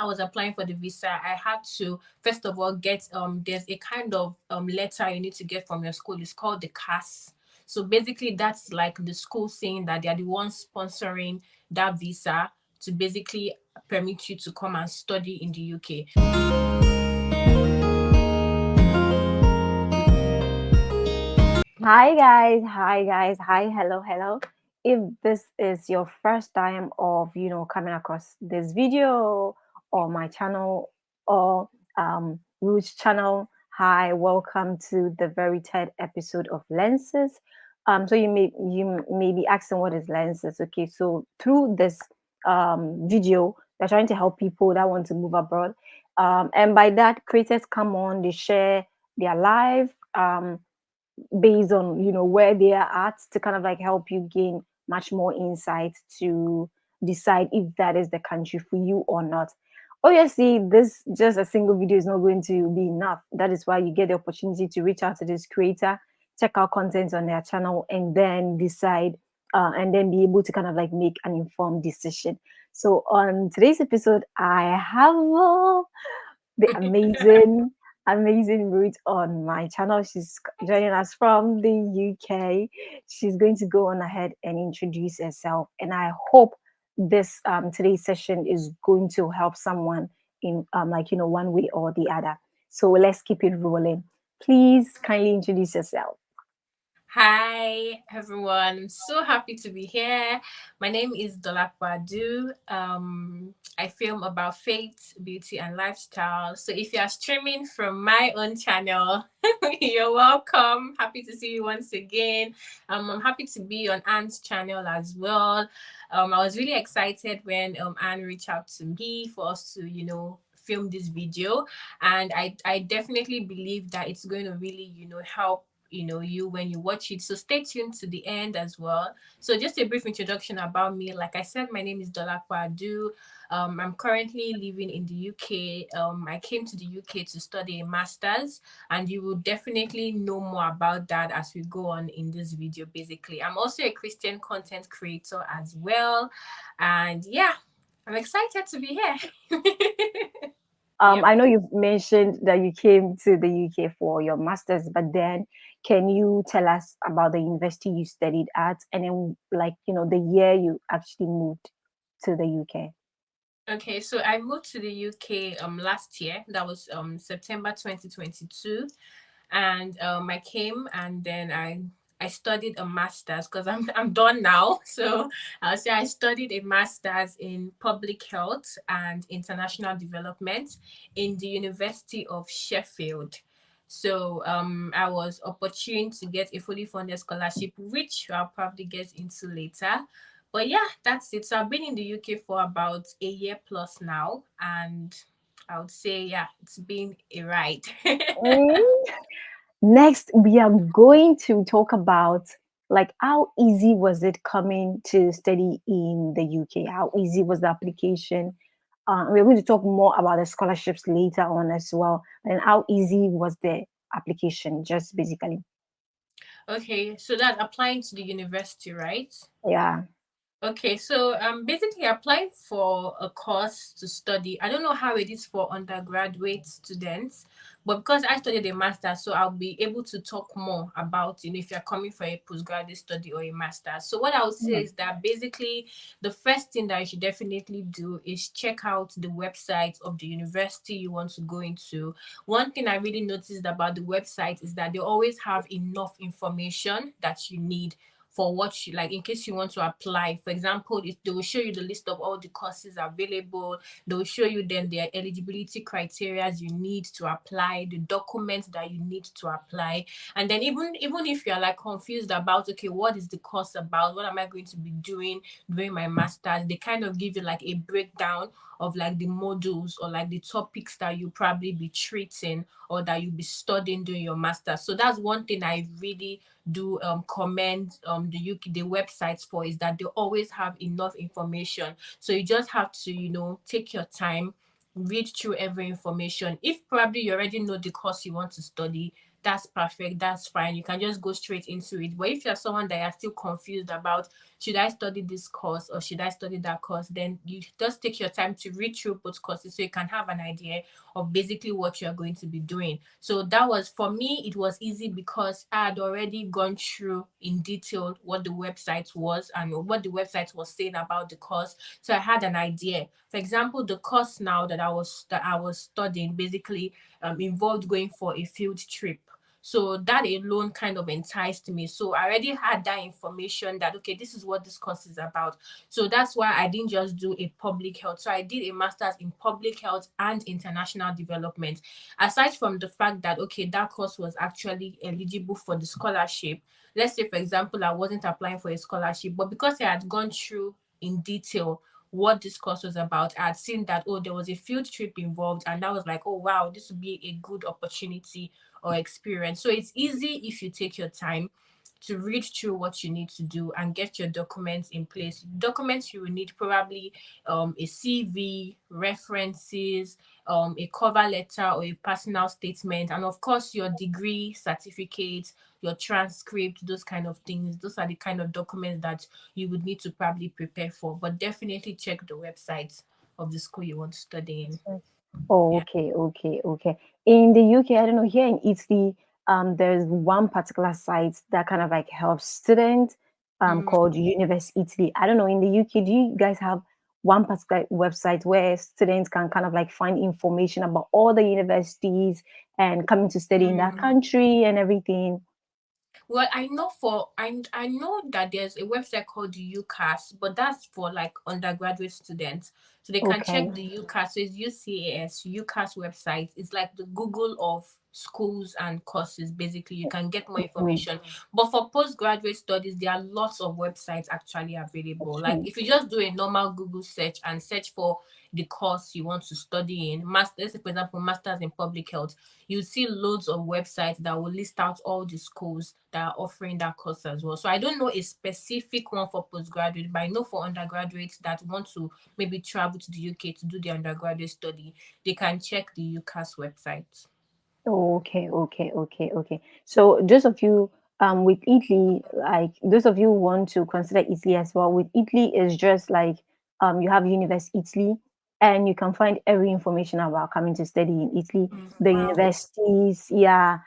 I was applying for the visa, I had to first of all get there's a kind of letter you need to get from your school. It's called the CAS. So basically that's like the school saying that they are the ones sponsoring that visa to basically permit you to come and study in the UK. Hi, hello. If this is your first time of coming across this video or my channel or Rouge channel, hi, welcome to the very third episode of Lenses. So you may be asking what is Lenses. Okay, so through this video, we're trying to help people that want to move abroad, and by that, creators come on, they share their life. Based on where they are at, to kind of like help you gain much more insight to decide if that is the country for you or not. Obviously, this just a single video is not going to be enough. That is why you get the opportunity to reach out to this creator, check out content on their channel, and then decide, and then be able to kind of like make an informed decision. So on today's episode, I have the amazing Ruth on my channel. She's joining us from the UK. She's going to go on ahead and introduce herself, and I hope this today's session is going to help someone in one way or the other. So let's keep it rolling. Please kindly introduce yourself. Hi everyone, I'm so happy to be here. My name is Dolapo. I film about faith, beauty, and lifestyle. So if you are streaming from my own channel, you're welcome. Happy to see you once again. I'm happy to be on Anne's channel as well. I was really excited when Anne reached out to me for us to, film this video, and I definitely believe that it's going to really, help you when you watch it. So stay tuned to the end as well. So just a brief introduction about me. Like I said, my name is Dolapo. I'm currently living in the UK. I came to the UK to study a master's, and you will definitely know more about that as we go on in this video. Basically, I'm also a Christian content creator as well, and yeah, I'm excited to be here. Yep. I know you've mentioned that you came to the UK for your master's, but then can you tell us about the university you studied at, and then the year you actually moved to the UK? Okay, so I moved to the UK last year. That was September 2022, and I came and then I studied a master's because I'm done now. So I'll say I studied a master's in public health and international development in the University of Sheffield. So I was opportune to get a fully funded scholarship, which I'll probably get into later. But yeah, that's it. So I've been in the UK for about a year plus now, and I would say yeah, it's been a ride. Mm. Next, we are going to talk about like how easy was it coming to study in the UK? How easy was the application? We're going to talk more about the scholarships later on as well. And how easy was the application? Just basically, Okay, so that's applying to the university, right? yeah. Okay, so basically applying for a course to study. I don't know how it is for undergraduate students, but because I studied a master, so I'll be able to talk more about if you're coming for a postgraduate study or a master. So what I would say Mm. is that basically the first thing that you should definitely do is check out the website of the university you want to go into. One thing I really noticed about the website is that they always have enough information that you need for what you like in case you want to apply. For example, they will show you the list of all the courses available. They will show you then their eligibility criteria you need to apply, the documents that you need to apply. And then even if you're like confused about okay, what is the course about? What am I going to be doing during my master's? They kind of give you like a breakdown of like the modules or like the topics that you probably be treating or that you'll be studying during your master's. So that's one thing I really do commend the UK the websites for, is that they always have enough information. So you just have to take your time, read through every information. If probably you already know the course you want to study, that's perfect, that's fine, you can just go straight into it. But if you're someone that you're still confused about, should I study this course or should I study that course, then you just take your time to read through both courses so you can have an idea of basically what you're going to be doing. So that was, for me, it was easy because I had already gone through in detail what the website was and what the website was saying about the course. So I had an idea. For example, the course now that I was studying basically involved going for a field trip. So that alone kind of enticed me. So I already had that information that, okay, this is what this course is about. So that's why I didn't just do a public health. So I did a master's in public health and international development. Aside from the fact that, okay, that course was actually eligible for the scholarship. Let's say, for example, I wasn't applying for a scholarship, but because I had gone through in detail what this course was about, I had seen that, oh, there was a field trip involved, and that was like, oh, wow, this would be a good opportunity or experience. So it's easy if you take your time to read through what you need to do and get your documents in place. Documents you will need, probably a CV, references, a cover letter or a personal statement, and of course your degree certificate, your transcript, those kind of things. Those are the kind of documents that you would need to probably prepare for. But definitely check the website of the school you want to study in. Yes. Oh, Yeah. okay, okay, okay. In the UK, I don't know, here in Italy, there's one particular site that kind of like helps students, Mm, called Universe Italy. I don't know, in the UK, do you guys have one particular website where students can kind of like find information about all the universities and coming to study in that mm. country and everything? Well, I know that there's a website called UCAS, but that's for like undergraduate students. So they can Okay. check the UCAS. So it's UCAS, UCAS website. It's like the Google of schools and courses. Basically, you can get more Mhm. information. But for postgraduate studies, there are lots of websites actually available. Like Okay. if you just do a normal Google search and search for the course you want to study in, master, let's say for example, masters in public health, you see loads of websites that will list out all the schools that are offering that course as well. So I don't know a specific one for postgraduate, but I know for undergraduates that want to maybe travel to the UK to do their undergraduate study, they can check the UCAS website. Oh, okay, okay, okay, okay. So those of you with Italy, like those of you who want to consider Italy as well, with Italy is just like you have Universe Italy and you can find every information about coming to study in Italy, the Wow. universities, yeah,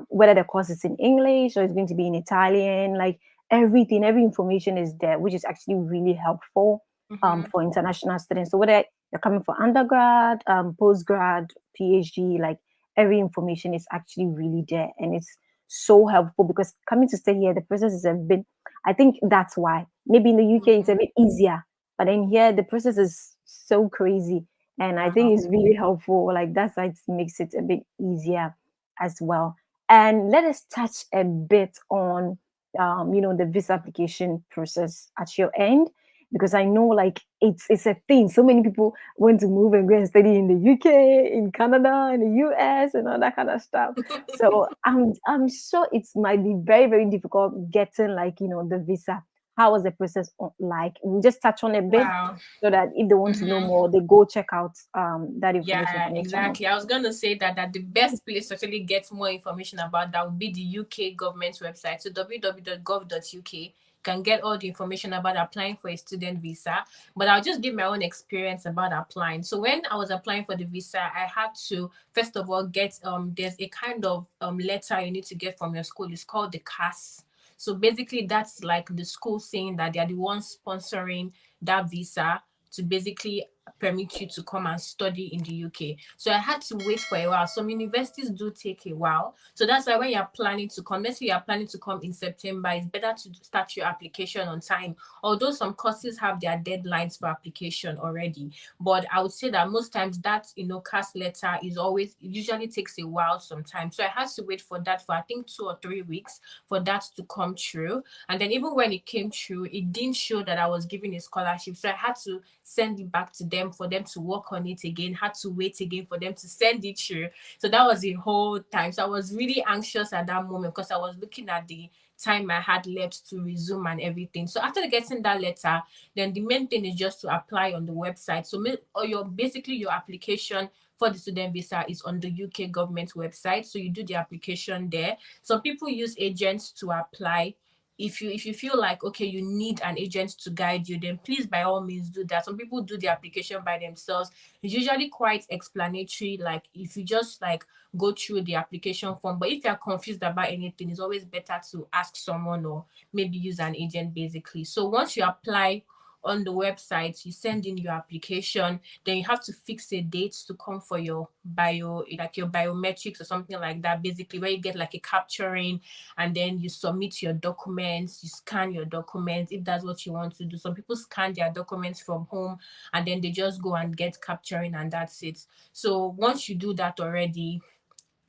whether the course is in English or it's going to be in Italian, like everything, every information is there, which is actually really helpful Mm-hmm. for international students. So whether you're coming for undergrad, postgrad, PhD, like every information is actually really there and it's so helpful because coming to stay here the process is a bit, I think that's why maybe in the UK it's a bit easier, but in here the process is so crazy and I think Wow. it's really helpful, like that side makes it a bit easier as well. And let us touch a bit on the visa application process at your end, because I know like it's a thing. So many people want to move and go and study in the UK, in Canada, in the US, and all that kind of stuff. So I'm sure it might be very very difficult getting like the visa. How was the process like? We'll just touch on a bit Wow. so that if they want to know Mm-hmm. more, they go check out that information Yeah, from the channel. exactly. I was going to say that the best place to actually get more information about that would be the UK government website. So www.gov.uk. You can get all the information about applying for a student visa. But I'll just give my own experience about applying. So when I was applying for the visa, I had to first of all get there's a kind of letter you need to get from your school. It's called the CAS. So basically that's like the school saying that they're the ones sponsoring that visa to basically permit you to come and study in the UK. So I had to wait for a while. Some universities do take a while. So that's why when you're planning to come, let's say you're planning to come in September, it's better to start your application on time. Although some courses have their deadlines for application already. But I would say that most times that cast letter is always, it usually takes a while sometimes. So I had to wait for that for I think 2 or 3 weeks for that to come true. And then even when it came true, it didn't show that I was given a scholarship. So I had to send it back to them for them to work on it again, had to wait again for them to send it through. So that was the whole time. So I was really anxious at that moment because I was looking at the time I had left to resume and everything. So after getting that letter, then the main thing is just to apply on the website. So or your basically your application for the student visa is on the UK government website. So you do the application there. Some people use agents to apply. If you feel like okay you need an agent to guide you, then please by all means do that. Some people do the application by themselves. It's usually quite explanatory, like if you just like go through the application form. But if you're confused about anything, it's always better to ask someone or maybe use an agent basically. So once you apply on the website, you send in your application, then you have to fix a date to come for your like your biometrics or something like that, basically, where you get like a capturing, and then you submit your documents, you scan your documents if that's what you want to do. Some people scan their documents from home and then they just go and get capturing and that's it. So once you do that already,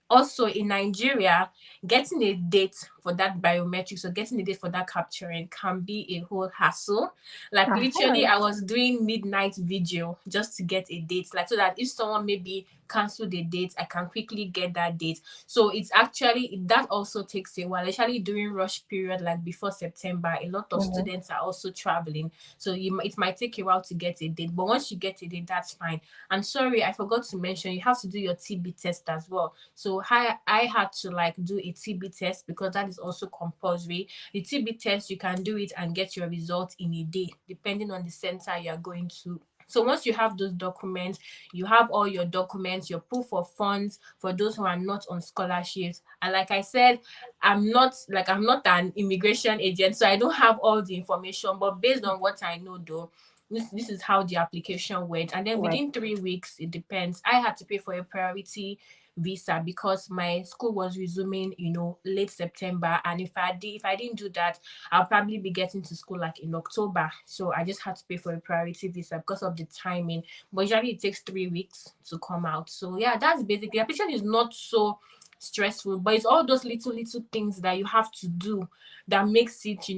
also in Nigeria, getting a date for that biometrics or getting a date for that capturing can be a whole hassle. Like literally, Uh-huh. I was doing midnight vigil just to get a date, like so that if someone maybe cancel the date, I can quickly get that date. So it's actually that also takes a while, especially during rush period, like before September. A lot of Mhm. students are also traveling, so it might take a while to get a date. But once you get a date, that's fine. And sorry, I forgot to mention, you have to do your TB test as well. So I had to like do a TB test because that is also compulsory. The TB test, you can do it and get your result in a day, depending on the center you're going to. So once you have those documents, you have all your documents, your proof of funds for those who are not on scholarships. And like I said, I'm not an immigration agent, so I don't have all the information. But based on what I know though, this is how the application went. And then Right. within 3 weeks, it depends. I had to pay for a priority visa because my school was resuming, late September. And if I didn't do that, I'll probably be getting to school like in October. So I just had to pay for a priority visa because of the timing. But usually it takes 3 weeks to come out. So yeah, that's basically the application is not so stressful, but it's all those little things that you have to do that makes it,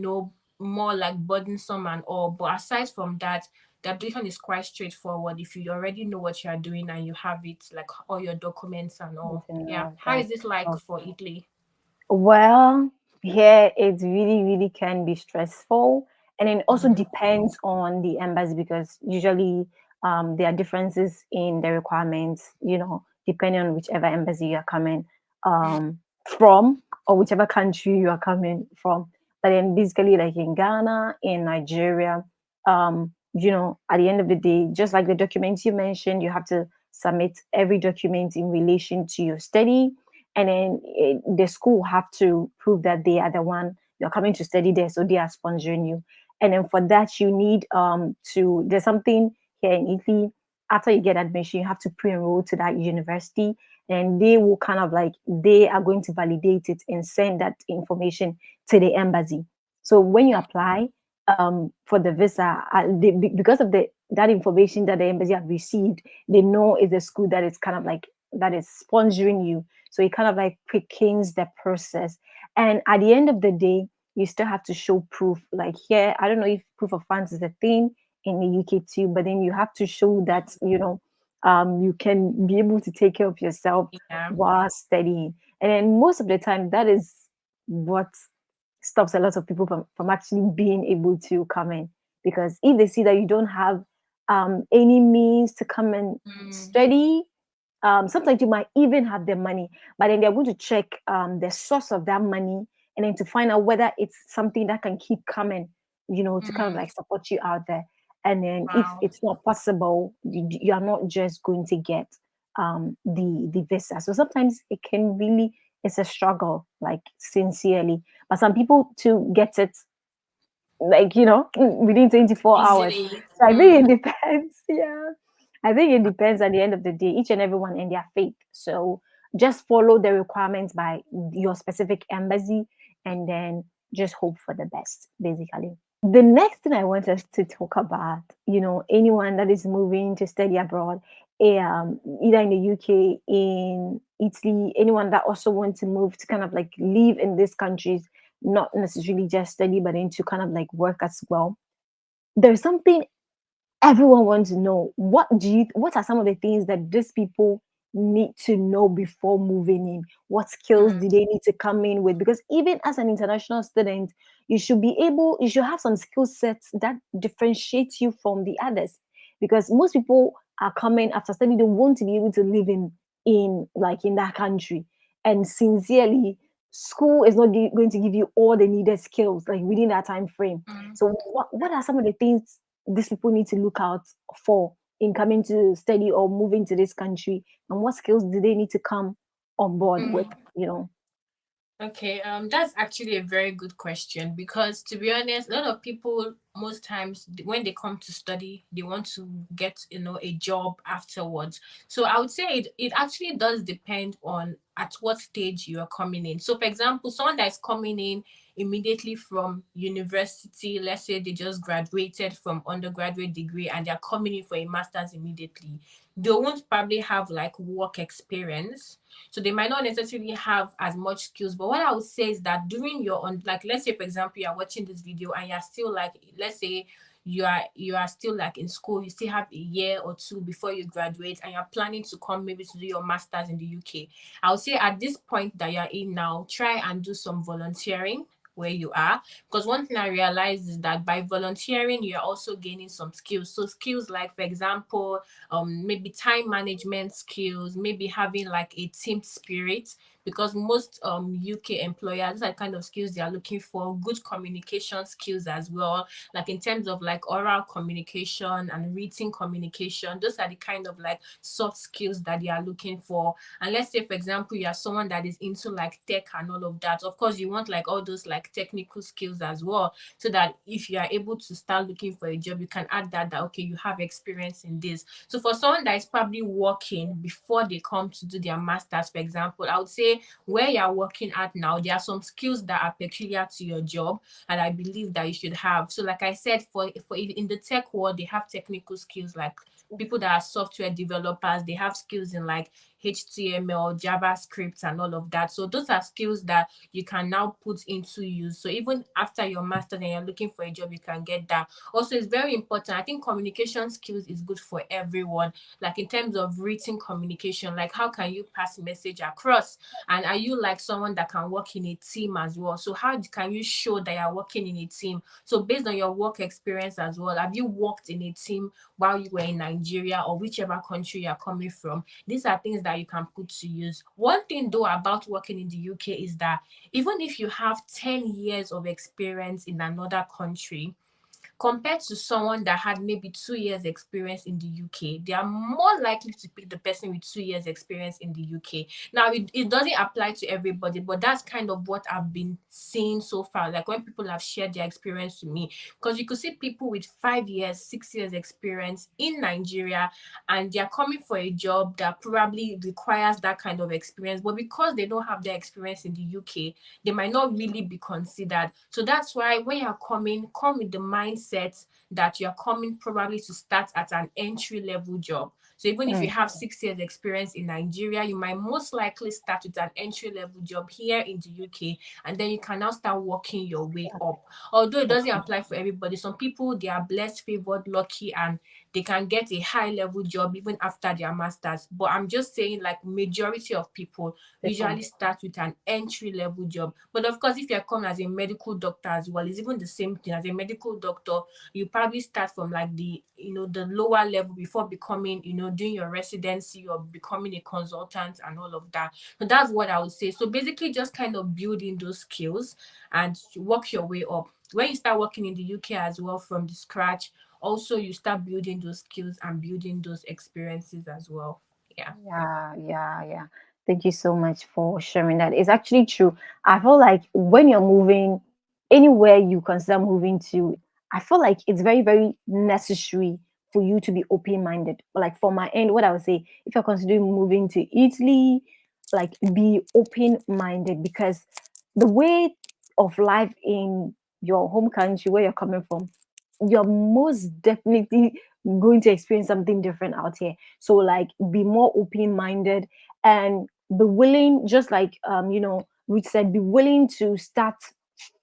more like burdensome and all. But aside from that, the application is quite straightforward if you already know what you are doing and you have it, like all your documents and all. Something Yeah. like How that. is it like Oh. for Italy? Well, here it really, really can be stressful. And it also Mm-hmm. depends on the embassy because usually there are differences in the requirements, depending on whichever embassy you're coming from or whichever country you are coming from. But then basically like in Ghana, in Nigeria, at the end of the day, just like the documents you mentioned, you have to submit every document in relation to your study, and then the school have to prove that they are the one you're coming to study there, so they are sponsoring you. And then for that you need to there's something here in Italy. After you get admission, you have to pre-enroll to that university, and they will kind of like they are going to validate it and send that information to the embassy. So when you apply for the visa, because of the that information that the embassy have received, they know it's a school that is kind of like that is sponsoring you, so it kind of like quickens the process. And at the end of the day, you still have to show proof. Like here, I don't know if proof of funds is a thing in the UK too, but then you have to show that, you can be able to take care of yourself Yeah. while studying. And then most of the time, that is what stops a lot of people from actually being able to come in. Because if they see that you don't have any means to come and Mm, study, sometimes you might even have the money, but then they're going to check the source of that money and then to find out whether it's something that can keep coming, to kind of mm, like support you out there. And then if wow. it's not possible, you are not just going to get the visa. So sometimes it can really it's a struggle, like sincerely. But some people to get it like within 24 hours. Easily. So I think Mm, it depends. Yeah, I think it depends at the end of the day, each and everyone and their faith. So just follow the requirements by your specific embassy, and then just hope for the best, basically. The next thing I want us to talk about, anyone that is moving to study abroad, either in the UK, in Italy, anyone that also wants to move to kind of like live in these countries, not necessarily just study, but into kind of like work as well. There's something everyone wants to know. What are some of the things that these people need to know before moving in? What skills Mm, do they need to come in with? Because even as an international student, you should have some skill sets that differentiate you from the others. Because most people are coming after study, they want to be able to live in like in that country. And sincerely, school is not going to give you all the needed skills like within that time frame. mm, So what are some of the things these people need to look out for in coming to study or moving to this country, and what skills do they need to come on board with, mm. you know? Okay, that's actually a very good question because to be honest, a lot of people most times when they come to study, they want to get a job afterwards. So I would say it actually does depend on at what stage you are coming in. So for example, someone that is coming in immediately from university, let's say they just graduated from undergraduate degree and they're coming in for a master's immediately, they won't probably have like work experience, so they might not necessarily have as much skills. But what I would say is that during your own, like let's say for example you are watching this video and you're still like, let's say you are still like in school, you still have a year or two before you graduate and you're planning to come maybe to do your masters in the UK. I would say at this point that you're in now, try and do some volunteering where you are, because one thing I realized is that by volunteering you're also gaining some skills. So skills like for example maybe time management skills, maybe having like a team spirit, because most UK employers, those are the kind of skills they are looking for. Good communication skills as well, like in terms of like oral communication and written communication. Those are the kind of like soft skills that they are looking for. And let's say for example you are someone that is into like tech and all of that, of course you want like all those like technical skills as well, so that if you are able to start looking for a job, you can add that okay, you have experience in this. So for someone that is probably working before they come to do their masters, for example, I would say where you're working at now, there are some skills that are peculiar to your job and I believe that you should have. So like I said, for in the tech world, they have technical skills like people that are software developers, they have skills in like HTML, JavaScript, and all of that. So those are skills that you can now put into use. So even after your master's and you're looking for a job, you can get that. Also, it's very important. I think communication skills is good for everyone. Like in terms of written communication, like how can you pass message across? And are you like someone that can work in a team as well? So how can you show that you're working in a team? So based on your work experience as well, have you worked in a team while you were in Nigeria or whichever country you're coming from? These are things that you can put to use. One thing though about working in the UK is that even if you have 10 years of experience in another country, compared to someone that had maybe 2 years experience in the UK, they are more likely to pick the person with 2 years experience in the UK. Now, it doesn't apply to everybody, but that's kind of what I've been seeing so far. Like when people have shared their experience to me, because you could see people with 5 years, 6 years experience in Nigeria, and they're coming for a job that probably requires that kind of experience, but because they don't have the experience in the UK, they might not really be considered. So that's why when you're coming, come with the mindset that you're coming probably to start at an entry level job. So even if you Mm, have 6 years experience in Nigeria, you might most likely start with an entry level job here in the UK, and then you can now start working your way up. Although it doesn't okay. apply for everybody, some people they are blessed, favored, lucky, and they can get a high level job even after their masters. But I'm just saying, like majority of people People. usually start with an entry level job. But of course, if you're coming as a medical doctor as well, it's even the same thing. As a medical doctor, you probably start from like the lower level before becoming, doing your residency or becoming a consultant and all of that. So that's what I would say. So basically just kind of building those skills and work your way up. When you start working in the UK as well from the scratch, also you start building those skills and building those experiences as well. Yeah. Yeah, yeah, yeah. Thank you so much for sharing that. It's actually true. I feel like when you're moving anywhere you consider moving to, I feel like it's very, very necessary for you to be open-minded. Like for my end, what I would say, if you're considering moving to Italy, like be open-minded, because the way of life in your home country where you're coming from, you're most definitely going to experience something different out here. So like be more open-minded and be willing, just like Ruth said, be willing to start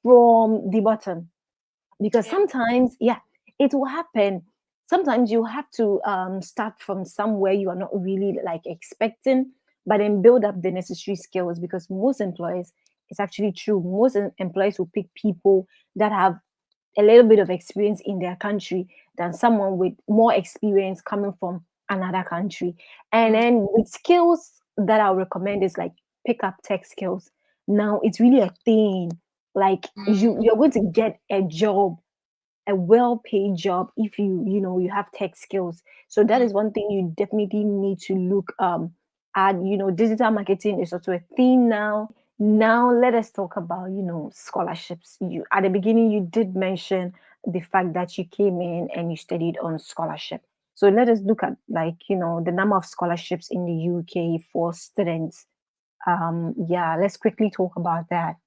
from the bottom. Because Yeah. sometimes, yeah, it will happen. sometimes you have to start from somewhere you are not really like expecting, but then build up the necessary skills, because most employers, it's actually true, most employers will pick people that have a little bit of experience in their country than someone with more experience coming from another country. And Mm, then with skills that I'll recommend is like pick up tech skills. Now it's really a thing. Like mm, you're going to get a job, a well-paid job, if you have tech skills. So that mm. is one thing you definitely need to look at. Digital marketing is also a thing now. Now let us talk about scholarships. You at the beginning you did mention the fact that you came in and you studied on scholarship. So let us look at, like, the number of scholarships in the UK for students. Yeah, let's quickly talk about that.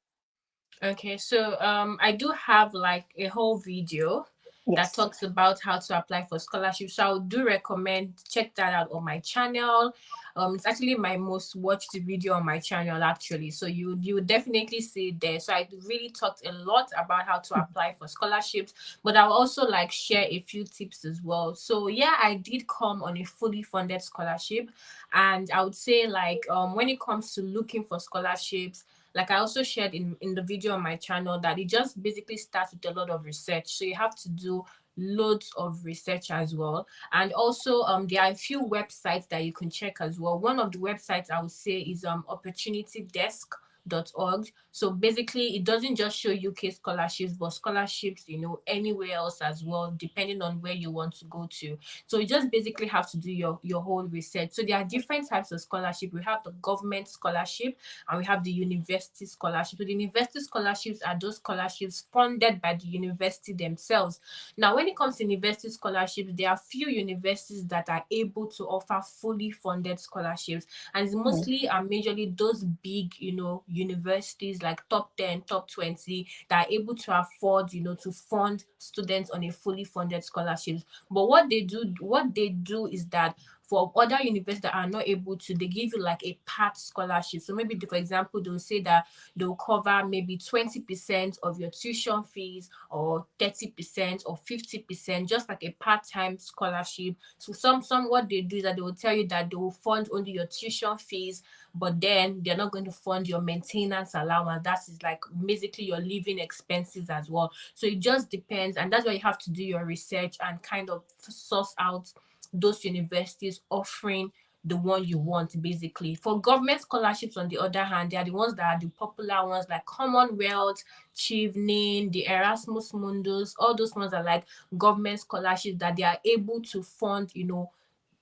Okay, so I do have like a whole video that Yes. talks about how to apply for scholarships. So I would do recommend check that out on my channel. It's actually my most watched video on my channel actually. So you would definitely see it there. So I really talked a lot about how to apply for scholarships, but I'll also like share a few tips as well. So yeah, I did come on a fully funded scholarship, and I would say like when it comes to looking for scholarships, like I also shared in the video on my channel, that it just basically starts with a lot of research. So you have to do loads of research as well. And also there are a few websites that you can check as well. One of the websites I would say is opportunitydesk.org. So basically it doesn't just show UK scholarships, but scholarships, anywhere else as well, depending on where you want to go to. So you just basically have to do your whole research. So there are different types of scholarship. We have the government scholarship, and we have the university scholarship. So the university scholarships are those scholarships funded by the university themselves. Now, when it comes to university scholarships, there are few universities that are able to offer fully funded scholarships, and it's Mm. mostly and majorly those big, universities like top 10, top 20 that are able to afford, to fund students on a fully funded scholarships. But what they do is that for other universities that are not able to, they give you like a part scholarship. So maybe, for example, they'll say that they'll cover maybe 20% of your tuition fees, or 30% or 50%, just like a part-time scholarship. So some what they do is that they will tell you that they will fund only your tuition fees, but then they're not going to fund your maintenance allowance. That is like basically your living expenses as well. So it just depends, and that's why you have to do your research and kind of source out those universities offering the one you want basically. For government scholarships, on the other hand, they are the ones that are the popular ones, like Commonwealth, Chevening, the Erasmus Mundus. All those ones are like government scholarships that they are able to fund,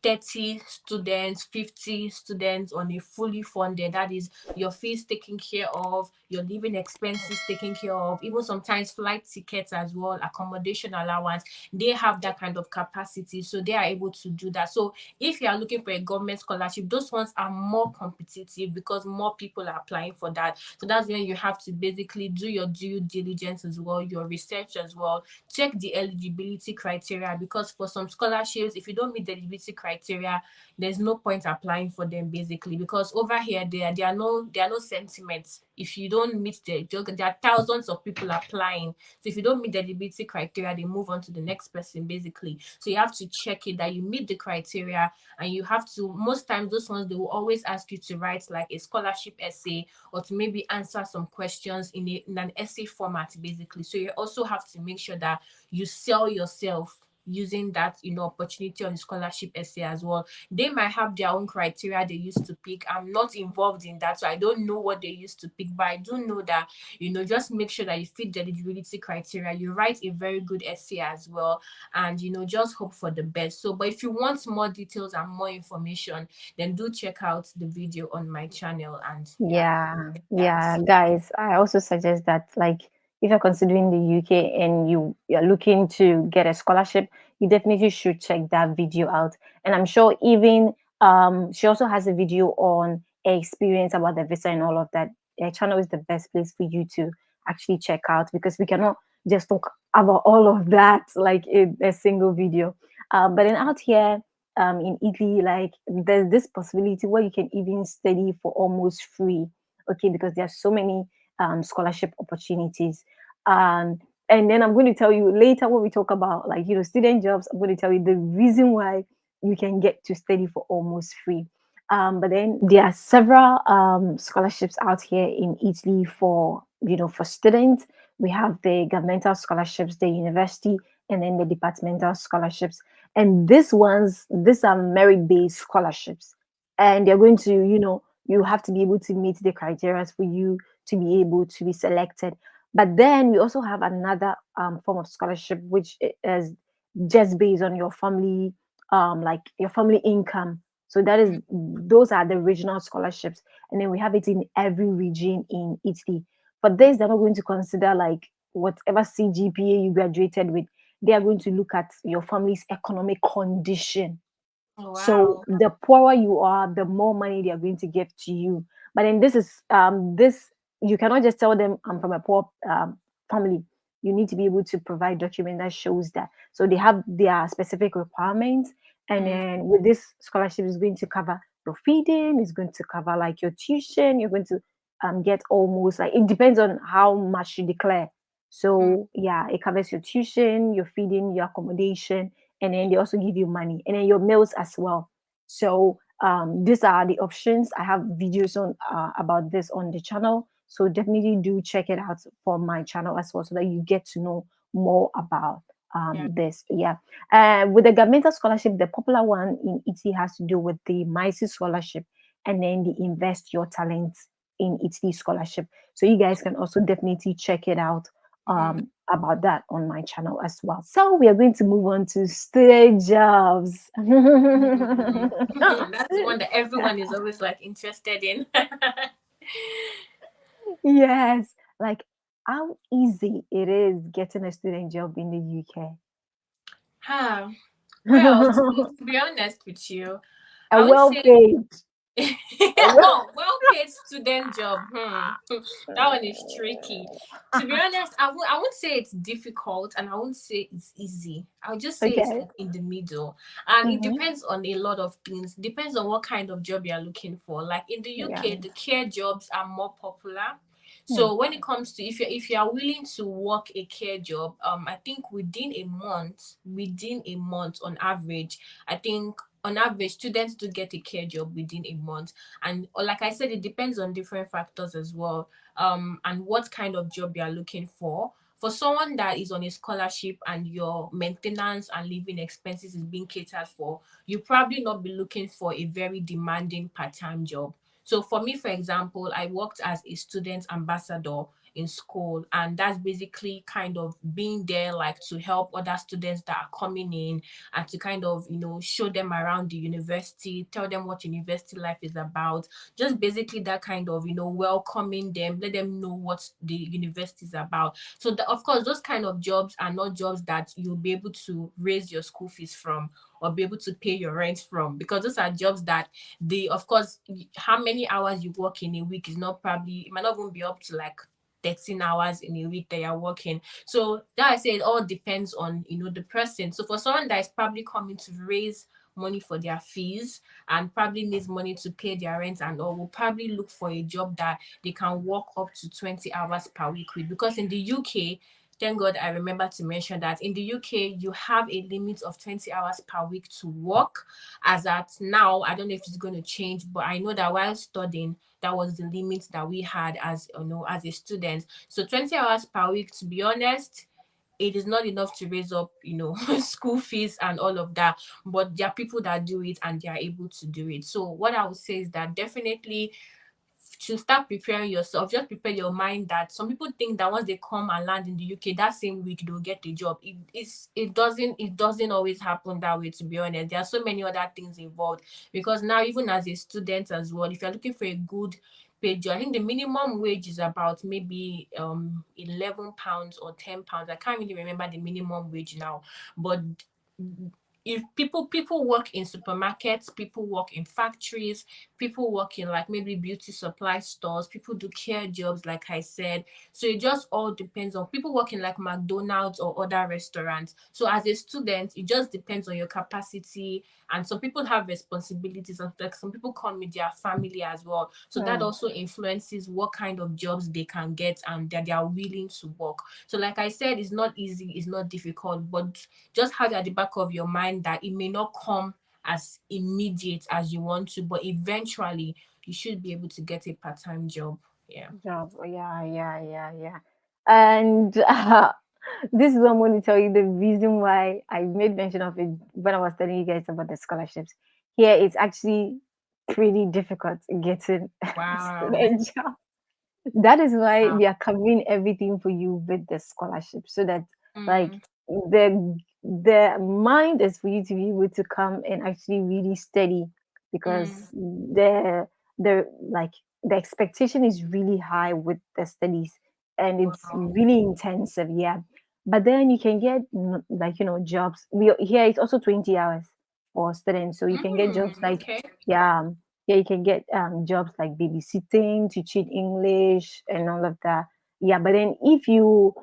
30 students, 50 students on a fully funded. That is your fees taken care of, your living expenses taken care of, even sometimes flight tickets as well, accommodation allowance. They have that kind of capacity, so they are able to do that. So if you are looking for a government scholarship, those ones are more competitive because more people are applying for that. So that's when you have to basically do your due diligence as well, your research as well, check the eligibility criteria, because for some scholarships, if you don't meet the eligibility criteria, there's no point applying for them basically, because over here there are no sentiments. If you don't meet there are thousands of people applying. So if you don't meet the eligibility criteria, they move on to the next person basically. So you have to check it that you meet the criteria, and you have to, most times those ones, they will always ask you to write like a scholarship essay, or to maybe answer some questions in an essay format basically. So you also have to make sure that you sell yourself using that, opportunity on the scholarship essay as well. They might have their own criteria they used to pick. I'm not involved in that, so I don't know what they used to pick, but I do know that, just make sure that you fit the eligibility criteria, you write a very good essay as well, and just hope for the best. So but if you want more details and more information, then do check out the video on my channel. And yeah, Yeah, that. yeah, guys. I also suggest that, like, if you're considering the UK and you're looking to get a scholarship, you definitely should check that video out. And I'm sure even she also has a video on her experience about the visa and all of that. Her channel is the best place for you to actually check out, because we cannot just talk about all of that like in a single video. But then out here in Italy, like, there's this possibility where you can even study for almost free. Okay, because there are so many scholarship opportunities. And then I'm going to tell you later when we talk about, like, student jobs. I'm going to tell you the reason why you can get to study for almost free. But then there are several scholarships out here in Italy for, for students. We have the governmental scholarships, the university, and then the departmental scholarships. And these are merit-based scholarships, and they're going to, you have to be able to meet the criteria for you to be able to be selected. But then we also have another form of scholarship, which is just based on your family, like your family income. So those are the regional scholarships, and then we have it in every region in Italy. For this, they're not going to consider like whatever CGPA you graduated with. They are going to look at your family's economic condition. Oh, So wow. the poorer you are, the more money they are going to give to you. But then this you cannot just tell them I'm from a poor family. You need to be able to provide document that shows that. So they have their specific requirements, and Mm, then with this scholarship is going to cover your feeding, it's going to cover like your tuition. You're going to get almost like, it depends on how much you declare. mm, So yeah, it covers your tuition, your feeding, your accommodation, and then they also give you money, and then your meals as well. So these are the options. I have videos on about this on the channel, so definitely do check it out for my channel as well, so that you get to know more about yeah. this. Yeah. With the governmental scholarship, the popular one in Italy has to do with the MICE scholarship, and then the Invest Your Talent in Italy scholarship. So you guys can also definitely check it out Mm, about that on my channel as well. So we are going to move on to student jobs. mm. That's the one that everyone is always like interested in. Yes, like how easy it is getting a student job in the UK. Huh. Well, to be honest with you, A I would well say paid. A well oh, well-paid student job. That one is tricky. To be honest, I won't say it's difficult, and I won't say it's easy. I'll just say it's Okay. like in the middle, and it Mm-hmm. depends on a lot of things. Depends on what kind of job you're looking for. Like in the Yeah. UK, the care jobs are more popular. Hmm. So when it comes to, if you are willing to work a care job, I think within a month on average, I think on average students do get a care job within a month. And like I said, it depends on different factors as well, and what kind of job you are looking for someone that is on a scholarship and your maintenance and living expenses is being catered for. You probably not be looking for a very demanding part-time job. So for me, for example, I worked as a student ambassador in school, and that's basically kind of being there like to help other students that are coming in, and to kind of show them around the university, tell them what university life is about, just basically that kind of welcoming them, let them know what the university is about. So of course those kind of jobs are not jobs that you'll be able to raise your school fees from, or be able to pay your rent from, because those are jobs that of course, how many hours you work in a week is not probably, it might not even be up to like 13 hours in a week that you're working. So that I say it all depends on the person. So for someone that is probably coming to raise money for their fees and probably needs money to pay their rent and all, will probably look for a job that they can work up to 20 hours per week with. Because in the UK, thank God I remember to mention that in the UK you have a limit of 20 hours per week to work. As at now, I don't know if it's going to change, but I know that while studying, that was the limit that we had as as a student. So 20 hours per week, to be honest, it is not enough to raise up school fees and all of that. But there are people that do it and they are able to do it. So what I would say is that definitely to start preparing yourself, just prepare your mind that some people think that once they come and land in the UK that same week they'll get a job. It doesn't always happen that way, to be honest. There are so many other things involved, because now even as a student as well, if you're looking for a good paid job, I think the minimum wage is about maybe 11 pounds or 10 pounds. I can't really remember the minimum wage now, but if people work in supermarkets, people work in factories, people work in like maybe beauty supply stores, people do care jobs, like I said. So it just all depends on people working like McDonald's or other restaurants. So as a student, it just depends on your capacity. And some people have responsibilities, and like some people come with their family as well. So that Hmm. also influences what kind of jobs they can get and that they are willing to work. So like I said, it's not easy, it's not difficult, but just have at the back of your mind that it may not come as immediate as you want to, but eventually you should be able to get a part-time job. Yeah. Job. Yeah, yeah, yeah, yeah. And this is what I'm going to tell you the reason why I made mention of it when I was telling you guys about the scholarships. Here, it's actually pretty difficult getting a Wow. student job. That is why Wow. we are covering everything for you with the scholarship, so that like Mm, the mind is for you to be able to come and actually really study, because mm, the like the expectation is really high with the studies, and it's wow. really intensive. Yeah, but then you can get like jobs. We here it's also 20 hours for students, so you can get jobs Mm, like, okay. yeah, yeah, you can get jobs like babysitting, teaching English, and all of that. Yeah, but then if you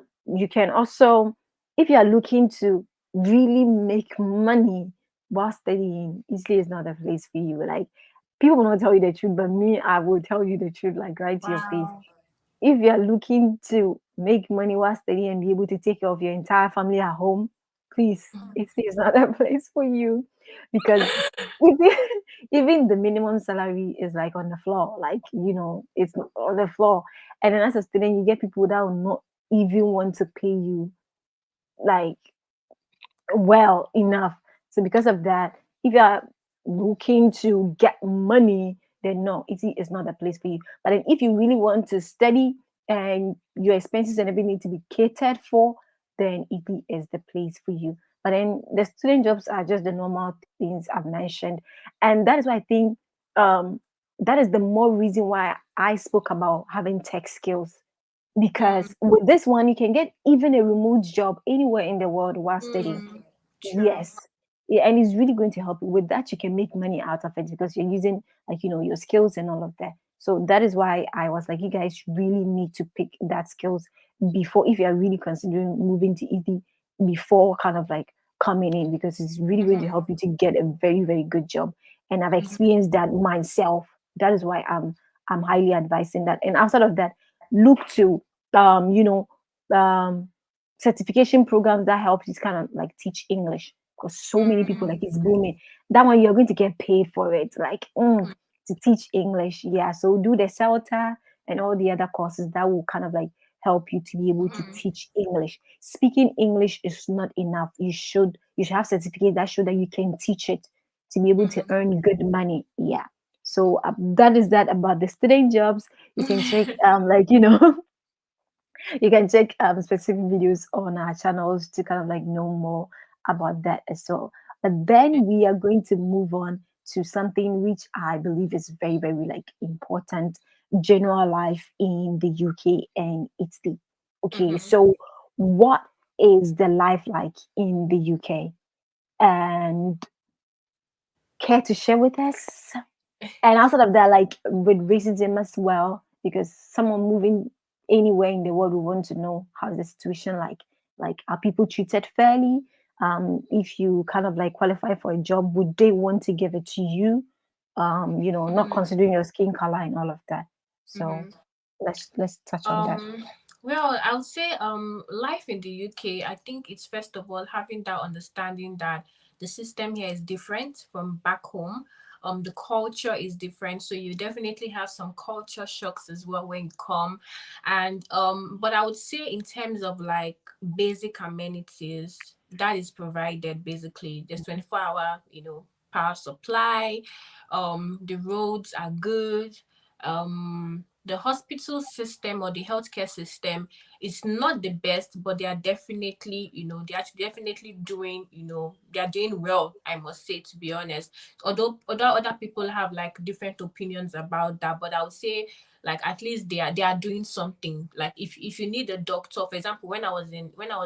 can also, if you are looking to really make money while studying, Italy is not a place for you. Like, people will not tell you the truth, but me, I will tell you the truth, like right to your face. Wow. If you're looking to make money while studying and be able to take care of your entire family at home, please, it's not a place for you, because even, even the minimum salary is like on the floor, like it's on the floor. And then as a student, you get people that will not even want to pay you like well enough. So because of that, if you are looking to get money, then no, it's not a place for you. But then if you really want to study and your expenses and everything need to be catered for, then it is the place for you. But then the student jobs are just the normal things I've mentioned. And that is why I think um that is the more reason why I spoke about having tech skills, Mm, because with this one you can get even a remote job anywhere in the world while studying. mm, true. Yes. Yeah, and it's really going to help you. With that, you can make money out of it because you're using like your skills and all of that. So that is why I was like, you guys really need to pick that skills before, if you are really considering moving to ED, before kind of like coming in, because it's really going to Mm-hmm. help you to get a very, very good job. And I've Mm-hmm. experienced that myself. That is why I'm highly advising that. And outside of that, look to um, you know, um certification programs that help you kind of like teach English, because so many people, like, Mm, it's booming. That one you're going to get paid for it, like to teach English. Yeah, so do the CELTA and all the other courses that will kind of like help you to be able to mm, teach English. Speaking English is not enough. You should have certificate that show that you can teach it to be able to mm. earn good money. Yeah. So that is that about the student jobs. You can check like you can check specific videos on our channels to kind of like know more about that as well. But then we are going to move on to something which I believe is very, very like important: general life in the UK and Italy. Okay, Mm-hmm. so what is the life like in the UK? And care to share with us? And outside of that, like with racism as well, because someone moving anywhere in the world, we want to know how's the situation like. Like, are people treated fairly? If you kind of like qualify for a job, would they want to give it to you? Not Mm-hmm. considering your skin color and all of that. So Mm-hmm. let's touch on that. Um, well, I would say life in the UK, I think it's first of all having that understanding that the system here is different from back home. The culture is different, so you definitely have some culture shocks as well when you come. And but I would say in terms of like basic amenities that is provided basically, there's 24-hour, power supply, the roads are good, the hospital system or the healthcare system is not the best, but they are definitely, they are definitely doing, they are doing well, I must say, to be honest. Although other people have like different opinions about that, but I would say like at least they are doing something. Like if you need a doctor, for example, when I was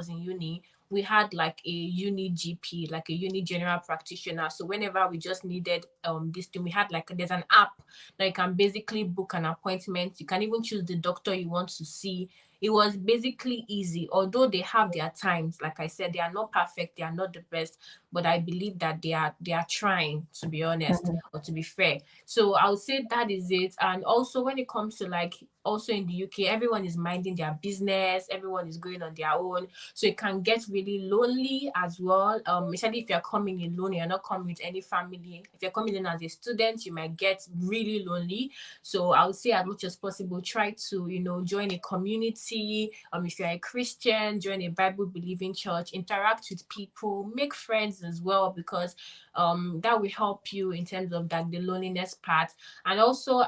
in uni, we had like a uni GP, like a uni general practitioner. So whenever we just needed this thing, we had like there's an app that you can basically book an appointment. You can even choose the doctor you want to see. It was basically easy, although they have their times. Like I said, they are not perfect, they are not the best, but I believe that they are trying, to be honest, Mhm. or to be fair. So I would say that is it. And also when it comes to like also in the UK, everyone is minding their business, everyone is going on their own. So it can get really lonely as well. Especially if you're coming in alone, you're not coming with any family. If you're coming in as a student, you might get really lonely. So I would say as much as possible, try to, join a community. If you're a Christian, join a Bible believing church, interact with people, make friends as well, because that will help you in terms of that the loneliness part. And also